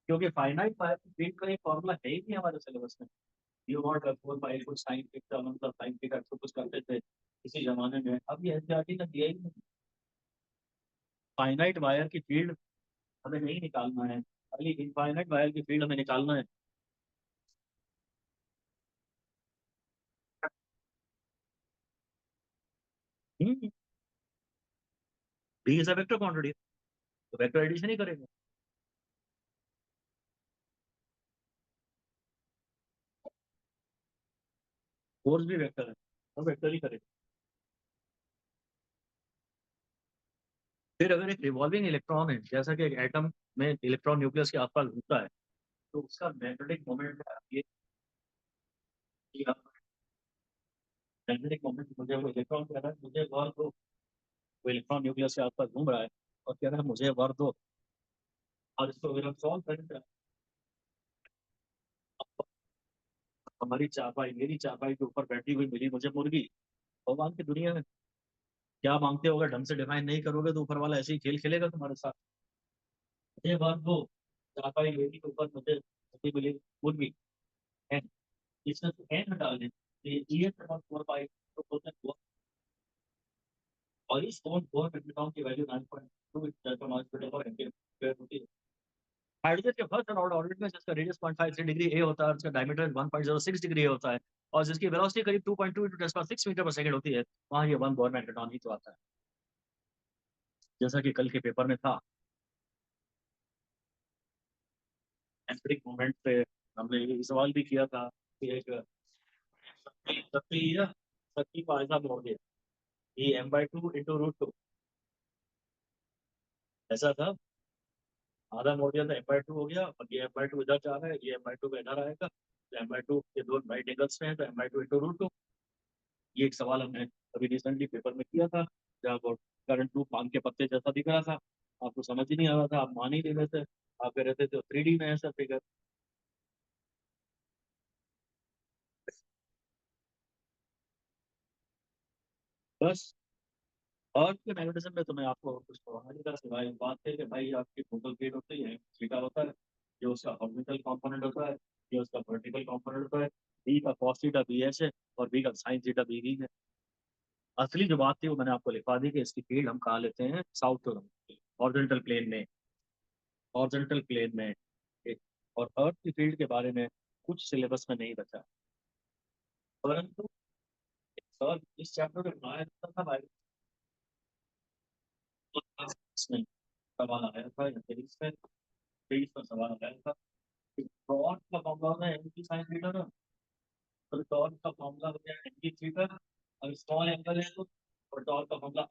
क्योंकि फाइनाइट पायर फील्ड का एक फॉर्मूला है ही नहीं हमारे सिलेबस में। यू नॉट फोर पाई कुछ साइन थीटा, मतलब साइन थीटा तो कुछ करते थे इसी जमाने में, अब ये एनसीईआरटी ने दिया ही नहीं। फाइनाइट वायर की फील्ड हमें नहीं निकालना है, खाली इनफाइनाइट वायर की फील्ड हमें निकालना है। D is a vector quantity, तो वेक्टर एडिशन ही करेंगे। फोर्स भी वेक्टर है, तो वेक्टर ही करेंगे। फिर अगर एक रिवॉल्विंग इलेक्ट्रॉन है, जैसा कि एक एटम में इलेक्ट्रॉन न्यूक्लियस के आसपास घूमता है, तो उसका मैग्नेटिक मोमेंट है ये मैग्नेटिक मोमेंट मुझे वो इलेक्ट्रॉन कह रहा है मुझे वर दो। वो इलेक्ट्रॉन न्यूक्लियस के आसपास घूम रहा है और कह रहा है मुझे वर दो। और इसको अगर हम सॉल्व करें, हमारी चारपाई, मेरी चारपाई के ऊपर बैठी हुई मिली मुझे मुर्गी। भगवान की दुनिया में क्या मांगते हो, अगर ढंग से डिफाइन नहीं करोगे तो ऊपर वाला ऐसे ही खेल खेलेगा तुम्हारे साथ। मुझे वर दो, चारपाई मेरी के ऊपर मुझे मुर्गी मिली, मुर्गी है। इसमें तो एन हटा दें तो ये फोर पाई तो बोलते हैं। और इस फोन फोर मैग्नेट्रॉन की वैल्यू 9.2 होती है। हाइड्रोजन के फर्स्ट ऑर्डर ऑर्बिट में जिसका रेडियस 0.53 डिग्री ए होता है और उसका डायमीटर 1.06 डिग्री ए होता है, और जिसकी वेलोसिटी करीब 2.2 × 10⁶ मीटर पर सेकंड होती है, वहां ये वन बोर मैग्नेट्रॉन ही तो आता है। जैसा कि कल के पेपर में था, एम्पिरिक मोमेंट पे हमने ये सवाल भी किया था कि एक सक्रिय सक्रिय को ऐसा मोड़ दिया, ये m/2 इंटू √2 ऐसा था। आधा मोड़ दिया तो m/2 हो गया, और ये m/2 इधर जा रहा है, ये m/2 इधर आएगा, तो m/2 के दो राइट एंगल्स में है, तो m/2 इंटू √2। ये एक सवाल हमने अभी रिसेंटली पेपर में किया था, जहाँ वो करंट लूप पान के पत्ते जैसा दिख रहा था। आपको समझ ही नहीं आ रहा था, आप मान ही नहीं रहे थे, आप कह रहे थे तो 3D में है सर फिगर। बस। और के मैग्नेटिज्म में तो मैं आपको कुछ पढ़ाने का सिवाय इस बात है कि भाई आपकी टोटल प्लेट होती है, थीटा होता है, जो उसका ऑर्बिटल कंपोनेंट होता है, ये उसका वर्टिकल कंपोनेंट होता है। बी का कॉस थीटा BH है, और बी का साइन थीटा BD है। असली जो बात थी वो मैंने आपको लिखवा दी कि इसकी फील्ड हम कहाँ लेते हैं, साउथ हॉरिजॉन्टल प्लेन में, हॉरिजॉन्टल प्लेन में। एक, और अर्थ की फील्ड के बारे में कुछ सिलेबस में नहीं बचा, परंतु सर इस चैप्टर में बनाया था भाई, तो इसमें सवाल आया था या फिजिक्स में, फिजिक्स में सवाल आया था कि टॉर्क का फॉर्मूला है एम की साइन थीटा ना। तो टॉर्क का फॉर्मूला हो गया एम की थीटा, और स्मॉल एंगल है तो टॉर्क का फॉर्मूला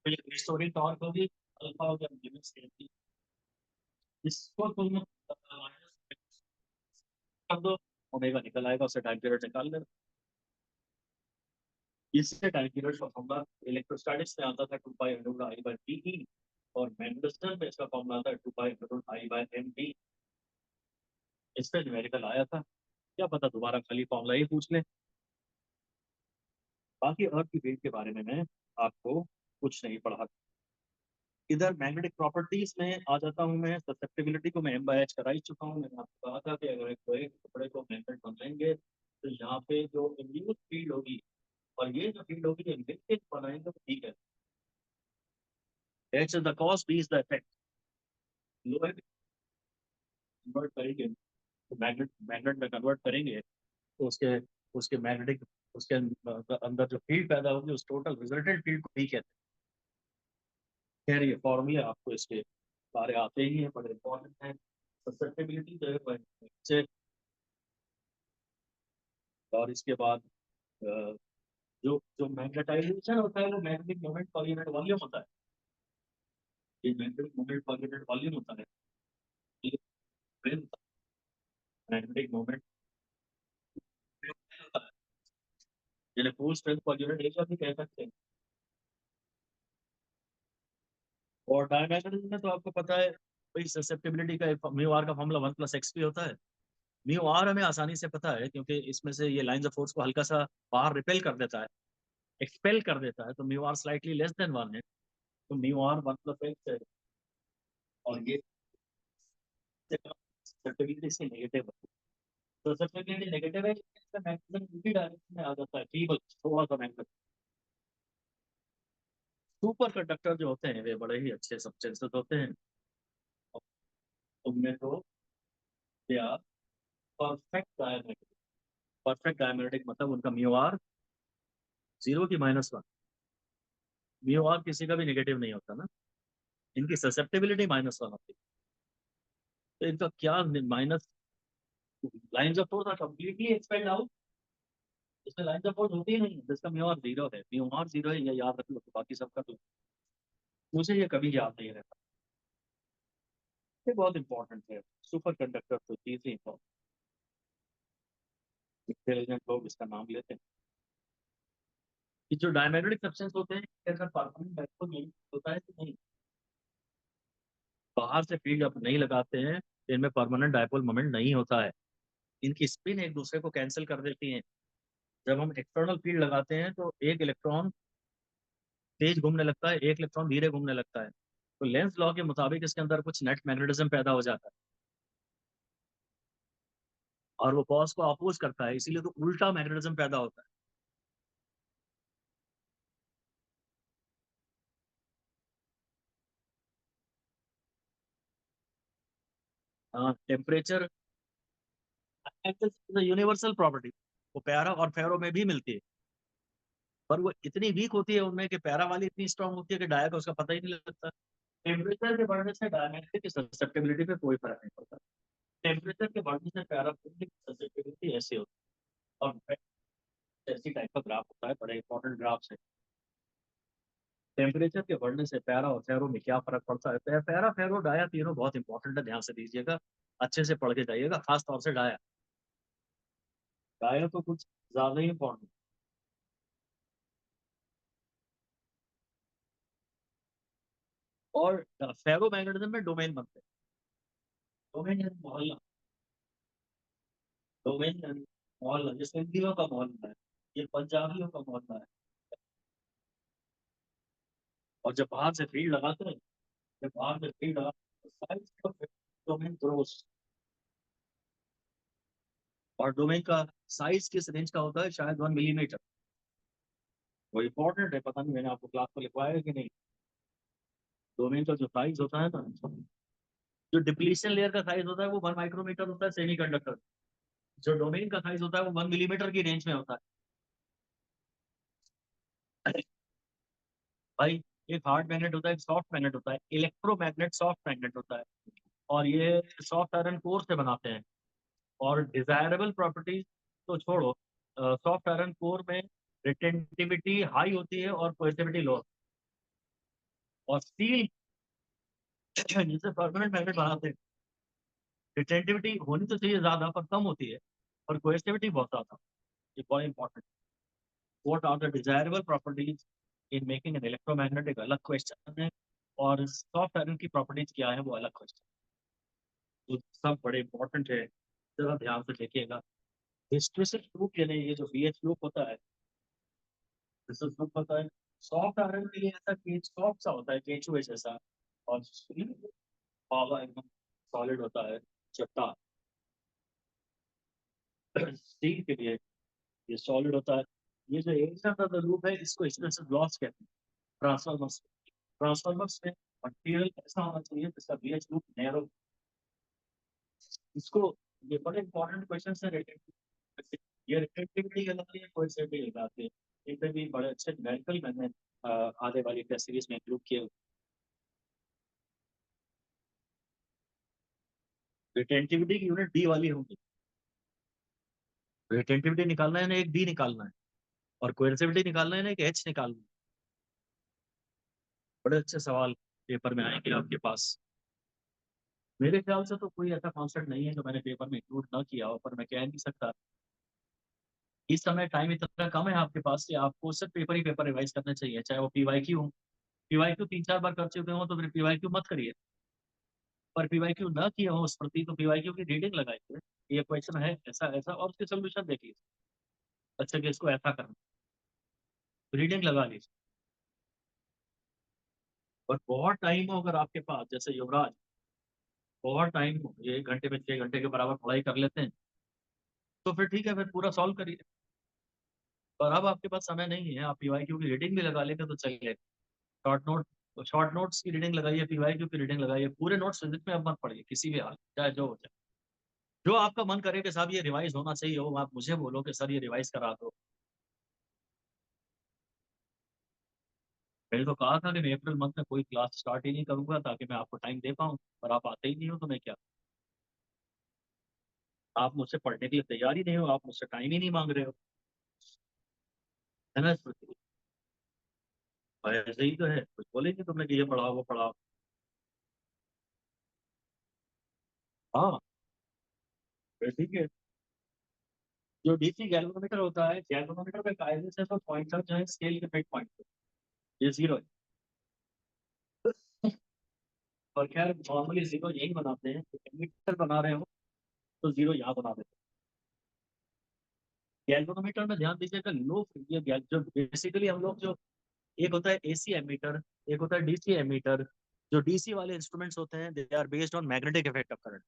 रिस्टोरिंग टॉर्क होगी, अल्फा हो गया लिमिट्स की। इसको तुम माइनस कर दो, ओमेगा निकल आएगा, उससे टाइम पीरियड निकाल लेना। इससे टाइम पीरियड का फॉर्मूला इलेक्ट्रोस्टैटिक्स में आता था 2 पाई I/Pe, और मैग्नेटिज्म में इसका फॉर्मूला आता है 2 पाई I/Mb। इससे न्यूमेरिकल आया था, क्या पता दोबारा खाली फॉर्मूला ही पूछ ले। बाकी अर्थ की वेट के बारे में मैं आपको कुछ नहीं पढ़ा। इधर मैग्नेटिक प्रॉपर्टीज में आ जाता हूँ मैं। ससेप्टिबिलिटी को मैं M/H करा ही चुका हूँ। मैंने आपको कहा था कि अगर एक कोई कपड़े को मैग्नेट बनाएंगे तो यहाँ पे जो इंड्यूस फील्ड होगी और ये जो फील्ड होगी ये मिलकर बनाएंगे तो ठीक है। H is the cause, B is the effect। लोहे कन्वर्ट करेंगे तो मैग्नेट मैग्नेट में कन्वर्ट करेंगे तो उसके उसके मैग्नेटिक उसके अंदर जो फील्ड पैदा होगी उस टोटल रिजल्टेंट फील्ड को भी कहते हैं। खैर ये फॉर्मूले आपको इसके सारे आते ही हैं, बड़े इंपॉर्टेंट हैं। ससेप्टिबिलिटी जो है वो से, और इसके बाद अ, जो जो मैग्नेटाइजेशन होता है वो magnetic moment per unit volume होता है। ये magnetic moment per unit volume होता है। ये मैग्नेटिक मोमेंट होता है जिन्हें full strength per unit area भी कह सकते हैं। और डायमैग्नेटिज्म में तो आपको पता है भाई, ससेप्टिबिलिटी का म्यू आर का फॉर्मूला 1+x भी होता है। म्यू आर हमें आसानी से पता है क्योंकि इसमें से ये लाइंस ऑफ फोर्स को हल्का सा बाहर रिपेल कर देता है, एक्सपेल कर देता है, तो mu R slightly less than 1 है। तो म्यू आर 1+x है, और ये ससेप्टिबिलिटी इसकी नेगेटिव है। तो ससेप्टिबिलिटी नेगेटिव है, इसका मैग्नेटिज्म उसी डायरेक्शन में आ जाता है, फीबल थोड़ा सा मैग्नेट। सुपर कंडक्टर जो होते हैं वे बड़े ही अच्छे सब्सटेंसेस होते हैं। और उनमें तो they are perfect diamagnetic. Perfect diamagnetic मतलब उनका म्यू आर 0 की -1। म्यू आर किसी का भी नेगेटिव नहीं होता ना, इनकी ससेप्टिबिलिटी -1 होती है। तो इनका क्या minus, lines of force are completely expelled out. इसमें लाइंस ऑफ फोर्स होती ही नहीं है, जिसका म्यू आर 0 है। म्यू आर 0 है, ये याद रख लो, तो बाकी सबका तो मुझे ये कभी याद नहीं रहता। ये बहुत इंपॉर्टेंट है। सुपर कंडक्टर तो चीज ही इंपॉर्टेंट, इंटेलिजेंट लोग इसका नाम लेते हैं। कि जो डायमैग्नेटिक सब्सटेंस होते हैं इनके अंदर परमानेंट डाइपोल मोमेंट होता है कि नहीं। बाहर से फील्ड आप नहीं लगाते हैं तो इनमें परमानेंट डाइपोल मोमेंट नहीं होता है। इनकी स्पिन एक दूसरे को कैंसिल कर देती है। जब हम एक्सटर्नल फील्ड लगाते हैं तो एक इलेक्ट्रॉन तेज घूमने लगता है, एक इलेक्ट्रॉन धीरे घूमने लगता है। तो लेंस लॉ के मुताबिक इसके अंदर कुछ नेट मैग्नेटिज्म पैदा हो जाता है, और वो कॉस को अपोज करता है, इसीलिए तो उल्टा मैग्नेटिज्म पैदा होता है। हाँ, टेम्परेचर यूनिवर्सल प्रॉपर्टी, वो पैरा और फेरो में भी मिलती है, पर वो इतनी वीक होती है उनमें कि पैरा वाली इतनी स्ट्रांग होती है कि डाया का उसका पता ही नहीं लगता। टेम्परेचर के बढ़ने से डायमेग्नेटिक की ससेप्टिबिलिटी पे कोई फर्क नहीं पड़ता। टेम्परेचर के बढ़ने से पैराफिलिक ससेप्टिबिलिटी ऐसे होती है। और ऐसी टाइप का ग्राफ होता है, बड़े इंपॉर्टेंट ग्राफ है। टेम्परेचर के बढ़ने से पैरा और फेरो में क्या फर्क पड़ता है। पैरा फेरो डाया तीनों बहुत इंपॉर्टेंट है, ध्यान से दीजिएगा, अच्छे से पढ़ के जाइएगा, खास तौर से डाया। डाया तो कुछ ज्यादा ही इंपॉर्टेंट। और फेरो मैग्नेटिज्म में डोमेन बनते हैं। डोमेन यानी मोहल्ला, डोमेन यानी मोहल्ला, जैसे हिंदियों का मोहल्ला है, ये पंजाबियों का मोहल्ला है। और जब बाहर से फील्ड लगाते हैं, जब बाहर से फील्ड लगाते हैं तो साइज का डोमेन ग्रोस। और डोमेन का साइज किस रेंज का होता है, शायद 1 मिलीमीटर। वो इंपॉर्टेंट है, पता नहीं मैंने आपको क्लास में लिखवाया है कि नहीं। डोमेन का जो साइज होता है ना, जो डिप्लीशन लेयर का साइज होता है वो 1 माइक्रोमीटर होता है सेमी कंडक्टर। जो डोमेन का साइज होता है वो 1 मिलीमीटर की रेंज में होता है। भाई, एक हार्ड मैग्नेट होता है, एक सॉफ्ट मैग्नेट होता है। इलेक्ट्रोमैग्नेट सॉफ्ट मैग्नेट होता है, और ये सॉफ्ट आयरन कोर से बनाते हैं। और डिजायरेबल प्रॉपर्टीज तो छोड़ो, सॉफ्ट आयरन कोर में रिटेंटिविटी हाई होती है और कोएसिविटी लो। और स्टील जिसे परमानेंट मैग्नेट बनाते हैं, रिटेंटिविटी होनी तो चाहिए ज्यादा पर कम होती है, और कोएसिविटी बहुत ज्यादा। ये बहुत important. What are the desirable properties in making an electromagnet एक अलग क्वेश्चन है, और सॉफ्ट आयरन की प्रॉपर्टीज क्या है वो अलग क्वेश्चन। तो सब बड़े इंपॉर्टेंट है, जरा ध्यान से देखिएगा। हिस्ट्री लूप यानी ये जो BH लूप होता है, हिस्ट्री लूप होता है सॉफ्ट आयरन के लिए ऐसा केज सॉफ्ट सा होता है, केचुए जैसा, और पावा एकदम सॉलिड होता है, चट्टा। स्टील के लिए ये सॉलिड होता है। ये जो एरिया का जो लूप है इसको एक्सप्रेसिव लॉस कहते हैं। ट्रांसफॉर्मर्स ट्रांसफॉर्मर्स में मटेरियल ऐसा होना चाहिए जिसका BH लूप नैरो। इसको ये बड़े इंपॉर्टेंट क्वेश्चन है रिलेटेड, ये रिलेटिविटी कहलाती है, कोई से भी लगाते हैं। इनपे भी बड़े अच्छे न्यूमेरिकल मैंने आने वाली टेस्ट सीरीज में इंक्लूड किए। रिटेंटिविटी की यूनिट डी वाली होंगी। रिटेंटिविटी निकालना है ना, एक डी निकालना है, और कोएर्सिविटी निकालना है ना, एक एच निकालना है। बड़े अच्छे सवाल पेपर में आएंगे आपके पास। मेरे ख्याल से तो कोई ऐसा कॉन्सेप्ट नहीं है जो मैंने पेपर में इंक्लूड ना किया हो, पर मैं कह नहीं सकता। इस समय टाइम इतना कम है आपके पास कि आपको सिर्फ पेपर ही पेपर रिवाइज करने चाहिए, चाहे वो PYQ हो। PYQ 3-4 बार कर चुके हो तो फिर PYQ मत करिए, पर PYQ ना किया हो उस प्रति तो PYQ की रीडिंग लगाइए, ये क्वेश्चन है ऐसा ऐसा, और उसके सोल्यूशन देखिए। अच्छा कि इसको ऐसा करना, रीडिंग लगा लीजिए। और बहुत टाइम हो अगर आपके पास, जैसे युवराज, बहुत टाइम हो, ये 1 घंटे में 6 घंटे के बराबर पढ़ाई कर लेते हैं, तो फिर ठीक है, फिर पूरा सॉल्व करिए। पर अब आपके पास समय नहीं है, आप PYQ की रीडिंग भी लगा लेंगे तो चलिए। शॉर्ट नोट, शॉर्ट नोट्स की रीडिंग लगाइए, PYQ की रीडिंग लगाइए, पूरे नोट्स फिजिक्स में अब मत पढ़िए किसी भी हाल, चाहे जो हो जाए। जो आपका मन करे कि साहब ये रिवाइज होना चाहिए हो, आप मुझे बोलो कि सर ये रिवाइज करा दो। मैंने तो कहा था कि मैं अप्रैल मंथ में कोई क्लास स्टार्ट ही नहीं करूंगा ताकि मैं आपको टाइम दे पाऊँ, पर आप आते ही नहीं हो तो मैं क्या। आप मुझसे पढ़ने के लिए तैयार ही नहीं हो, आप मुझसे टाइम ही नहीं मांग रहे हो, है ना स्मृति? और ऐसे ही तो है, कुछ बोलेंगे तुमने कि ये पढ़ाओ वो पढ़ाओ। हाँ, फिर ठीक है। जो DC गैल्वेनोमीटर होता है, गैल्वेनोमीटर में कायदे से तो पॉइंटर जो है स्केल के मिड पॉइंट, ये जीरो है। और खैर नॉर्मली जीरो यही बनाते हैं, एमीटर बना रहे हो तो जीरो यहाँ बना देते हैं। गैल्वेनोमीटर में ध्यान दीजिएगा, लो ये जो बेसिकली हम लोग जो, एक होता है AC एमीटर, एक होता है DC एमीटर। जो DC वाले इंस्ट्रूमेंट्स होते हैं they are based on magnetic effect of current,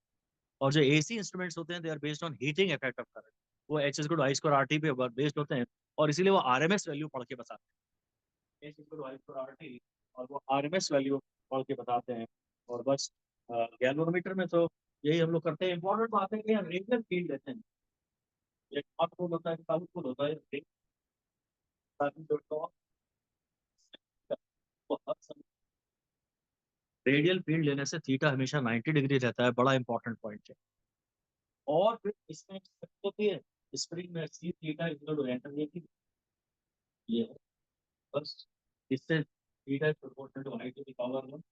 और जो AC इंस्ट्रूमेंट्स होते हैं they are based on heating effect of current. वो H=I²RT पे बेस्ड होते हैं, और इसीलिए वो RMS वैल्यू पढ़ के बताते हैं। H=I²RT, और वो RMS वैल्यू पढ़ के बताते हैं। और बस गैल्वेनोमीटर में तो यही हम लोग करते हैं। इंपॉर्टेंट बात है कि हम रेडियल फील्ड लेते हैं, एक नॉर्थ पोल होता है, साउथ पोल होता है, ताकि जो टॉप वो हर समय रेडियल फील्ड लेने से थीटा हमेशा 90 डिग्री रहता है, बड़ा इंपॉर्टेंट पॉइंट है। और फिर इसमें होती है स्प्रिंग में C theta equal to enter ये है, बस इससे थीटा is proportional to height to the power 1।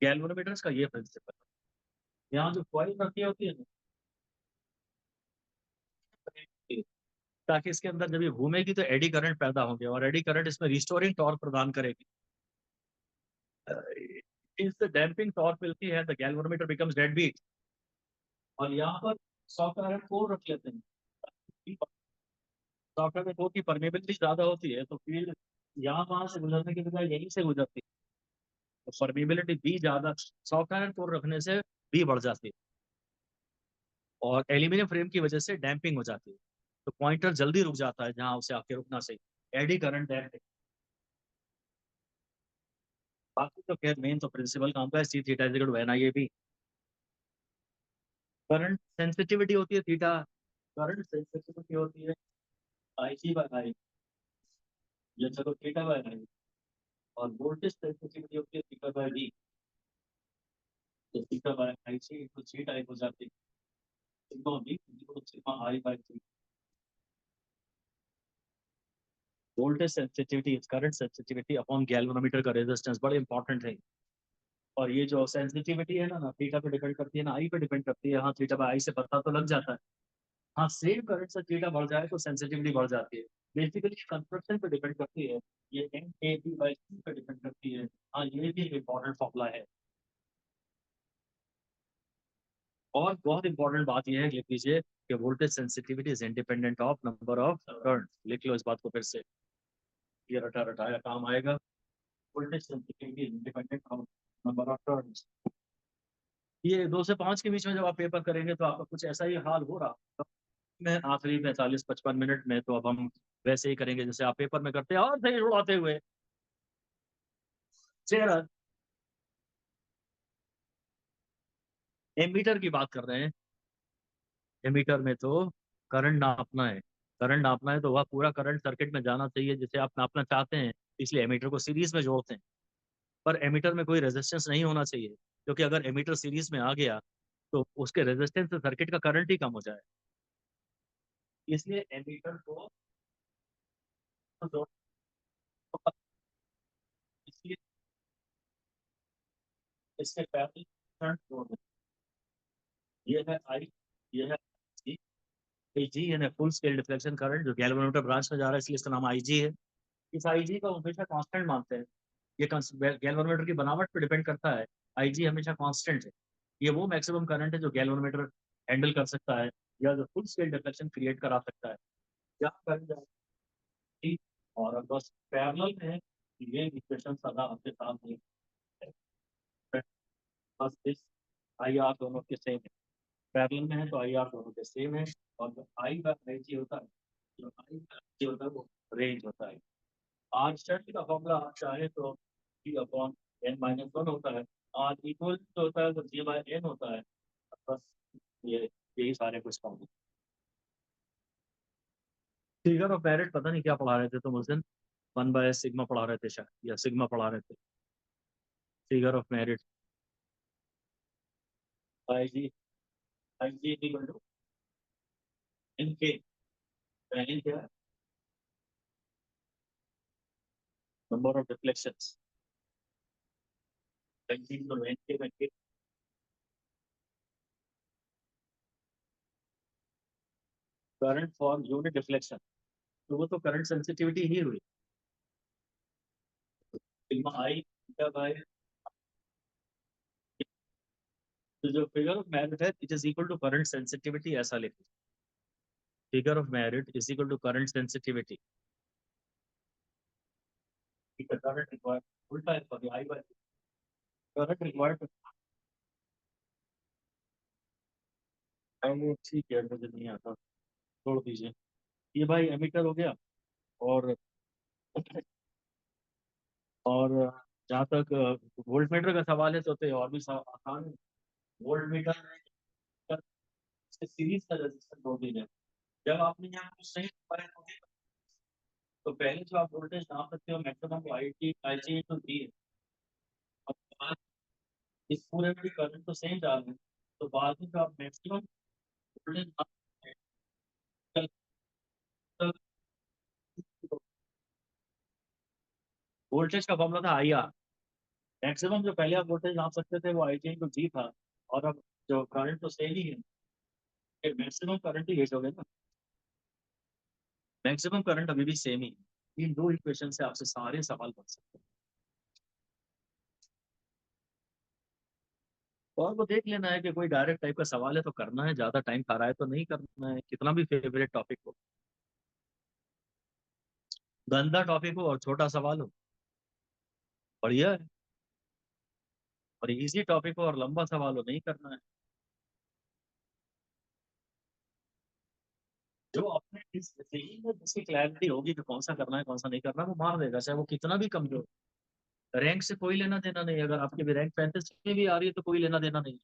Galvanometers का ये प्रिंसिपल है। यहाँ जो कॉइल रखी होती है ना, ताकि इसके अंदर जब ये घूमेगी तो एडी करंट पैदा होंगे, और एडी करंट इसमें रिस्टोरिंग टॉर्क प्रदान करेगी। इस डैम्पिंग टॉर्क मिलती है, the galvanometer becomes dead beat. और यहाँ पर सॉफ्टवेयर में कोर रख लेते हैं, सॉफ्टवेयर में कोर की परमेबिलिटी ज्यादा होती है तो फील्ड यहाँ वहां से गुजरने की बजाय यहीं से गुजरती है, तो परमेबिलिटी भी ज्यादा सॉफ्टवेयर कोर रखने से भी बढ़ जाती है, और एल्यूमिनियम फ्रेम की वजह से डैम्पिंग हो जाती है, तो पॉइंटर जल्दी रुक जाता है जहां उसे आके रुकना चाहिए। Eddy current damping. बाकी तो खैर मेन तो प्रिंसिपल काम का है, C theta is equal to N I A B. Current sensitivity होती है थीटा, करंट सेंसिटिविटी होती है आई सी बाय आई, ये चलो थीटा बाय आई। और वोल्टेज सेंसिटिविटी होती है थीटा बाय डी, तो theta by I C equal theta हो जाती है sigma B equal sigma I by three. Voltage sensitivity is current sensitivity upon galvanometer का रेजिस्टेंस, बड़े इंपॉर्टेंट है। और ये जो सेंसिटिविटी है ना थीटा पे डिपेंड करती है ना आई पे डिपेंड करती है। हाँ थीटा बाय आई से पता तो लग जाता है, हाँ सेम करंट से थीटा बढ़ जाए तो सेंसिटिविटी बढ़ जाती है। बेसिकली कंस्ट्रक्शन पे डिपेंड करती है, ये एन ए बी बाई सी पे डिपेंड करती है। हाँ, ये भी एक इम्पोर्टेंट फॉर्मूला है। और बहुत इंपॉर्टेंट बात यह है, लिख लीजिए कि voltage sensitivity is independent of number of turns. लिख लो इस बात को फिर से, ये रटा रटाया काम आएगा। Voltage sensitivity is independent of number of turns. ये 2 से 5 के बीच में जब आप पेपर करेंगे तो आपका कुछ ऐसा ही हाल हो रहा मैं आखिरी 45-55 मिनट में। तो अब हम वैसे ही करेंगे जैसे आप पेपर में करते हैं, और सही उड़ाते हुए चेहरा। एमीटर की बात कर रहे हैं। एमीटर में तो करंट नापना है। करंट नापना है तो वह पूरा करंट सर्किट में जाना चाहिए जिसे आप नापना चाहते हैं, इसलिए एमीटर को सीरीज में जोड़ते हैं। पर एमीटर में कोई रेजिस्टेंस नहीं होना चाहिए, क्योंकि अगर एमीटर सीरीज में आ गया तो उसके रेजिस्टेंस से सर्किट का करंट ही कम हो जाए। इसलिए एमीटर को जोड़, इसलिए इसके पैरेलल करंट जोड़ दें। ये है आई, ये है जी। जी यानी फुल स्केल डिफ्लेक्शन करंट जो गैल्वेनोमीटर ब्रांच में जा रहा है, इसलिए इसका नाम आईजी है। इस आईजी का हमेशा कांस्टेंट मानते हैं। ये गैल्वेनोमीटर की बनावट पर डिपेंड करता है। आईजी हमेशा कांस्टेंट है। ये वो मैक्सिमम करंट है जो गैल्वेनोमीटर हैंडल कर सकता है, या जो फुल स्केल डिफ्लेक्शन क्रिएट करा सकता है। क्या करंट जाती और अब बस पैरेलल में ये इक्वेशन सदा आपके साथ नहीं है। बस इस आई आर दोनों के सेम है, पैरेलल में है तो आई आर दोनों के सेम है। और जो आई का आई होता है, जो आई का होता है वो रेंज होता है। आर स्टैटिक का फॉर्मूला आप चाहे तो जी अपॉन एन माइनस वन होता है। आर इक्वल जो होता है वो जी बाय एन होता है। बस ये यही सारे कुछ फॉर्मूले। फिगर ऑफ मेरिट पता नहीं क्या पढ़ा रहे थे तुम उस दिन। 1/सिग्मा पढ़ा रहे थे शायद, या सिग्मा पढ़ा रहे थे। Figure of merit I G, I G equal to N K. पहले क्या है, number of deflections. I G equal to N K में के करंट फॉर यूनिट डिफ्लेक्शन। तो वो तो करंट सेंसिटिविटी ही हुई। सिग्मा आई क्या बाय, तो जो फिगर ऑफ मेरिट है it is equal to current sensitivity, ऐसा लिखो। Figure of merit is equal to current sensitivity. Current required उल्टा है, sorry I by current required. ठीक है, मुझे नहीं आता, छोड़ दीजिए। ये भाई एमीटर हो गया। और और जहाँ तक वोल्ट मीटर का सवाल है तो ये और भी आसान है। वोल्ट मीटर में सीरीज का रेजिस्टेंस दो दिन है। जब आपने यहाँ कुछ सही पाया तो पहले जो आप वोल्टेज नाप सकते हो maximum I T I G into D है। और बाद इस पूरे में भी करंट तो सेम जा रहे हैं, तो बाद में जो आप मैक्सिमम वोल्टेज नाप वोल्टेज का फॉर्मूला था आई आर। मैक्सिमम जो पहले आप वोल्टेज नाप सकते थे वो आई जी इंटू जी था। और अब जो करंट तो सेम ही है, मैक्सिमम करंट ही हो गया ना। मैक्सिमम करंट अभी भी सेम ही है। इन दो इक्वेशन से आपसे सारे सवाल बन सकते हैं। और वो देख लेना है कि कोई डायरेक्ट टाइप का सवाल है तो करना है, ज्यादा टाइम खा रहा है तो नहीं करना है, कितना भी फेवरेट टॉपिक हो। गंदा टॉपिक हो और छोटा सवाल हो, बढ़िया है। और इजी टॉपिक हो और लंबा सवाल हो, नहीं करना है। जो अपने इस सही में जिसकी क्लैरिटी होगी कि कौन सा करना है कौन सा नहीं करना, वो मार देगा, चाहे वो कितना भी कमजोर। रैंक से कोई लेना देना नहीं, अगर आपकी भी रैंक 35 में भी आ रही है तो कोई लेना देना नहीं।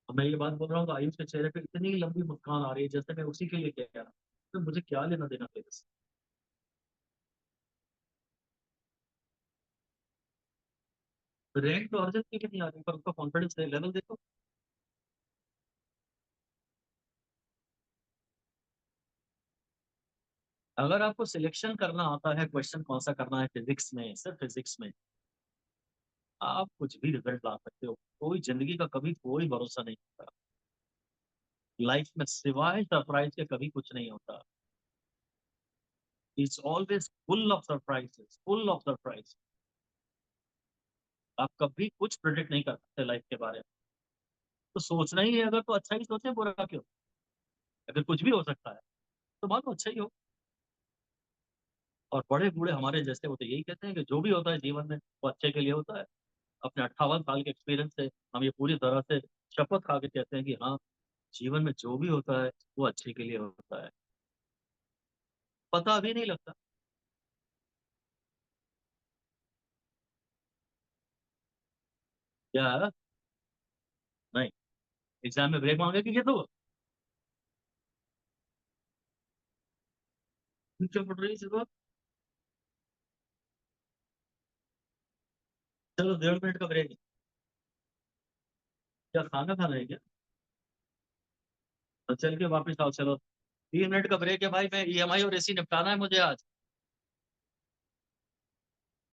अब मैं ये बात बोल रहा हूँ तो आयुष के चेहरे पे इतनी लंबी मुस्कान आ रही है जैसे मैं उसी के लिए कह रहा हूँ, तो मुझे क्या लेना देना तेरे से। रैंक तो अर्जेंट की नहीं आ रही, पर उसका कॉन्फिडेंस लेवल देखो। अगर आपको सिलेक्शन करना आता है क्वेश्चन कौन सा करना है फिजिक्स में, सिर्फ फिजिक्स में, आप कुछ भी रिजल्ट ला सकते हो। कोई जिंदगी का कभी कोई भरोसा नहीं होता। लाइफ में सिवाय सरप्राइज के कभी कुछ नहीं होता। It's always full of surprises, full of surprise. आप कभी कुछ प्रिडिक्ट नहीं कर सकते लाइफ के बारे में। तो सोचना ही है अगर, तो अच्छा ही सोचे, बुरा क्यों? अगर कुछ भी हो सकता है तो मान लो अच्छा ही हो। और बड़े बूढ़े हमारे जैसे होते यही कहते हैं कि जो भी होता है जीवन में वो अच्छे के लिए होता है। अपने 58 साल के एक्सपीरियंस से हम ये पूरी तरह से शपथ खा के कहते हैं कि हाँ, जीवन में जो भी होता है वो अच्छे के लिए होता है। पता भी नहीं लगता। क्या है? नहीं। एग्जाम में ब्रेक मांगे कि तो क्यों पढ़ रही है इस बात? चलो 1.5 मिनट का ब्रेक है। क्या खाना खाना है क्या? तो चल के वापस आओ, चलो। 3 मिनट का ब्रेक है भाई, मैं ईएमआई और एसी निपटाना है मुझे आज।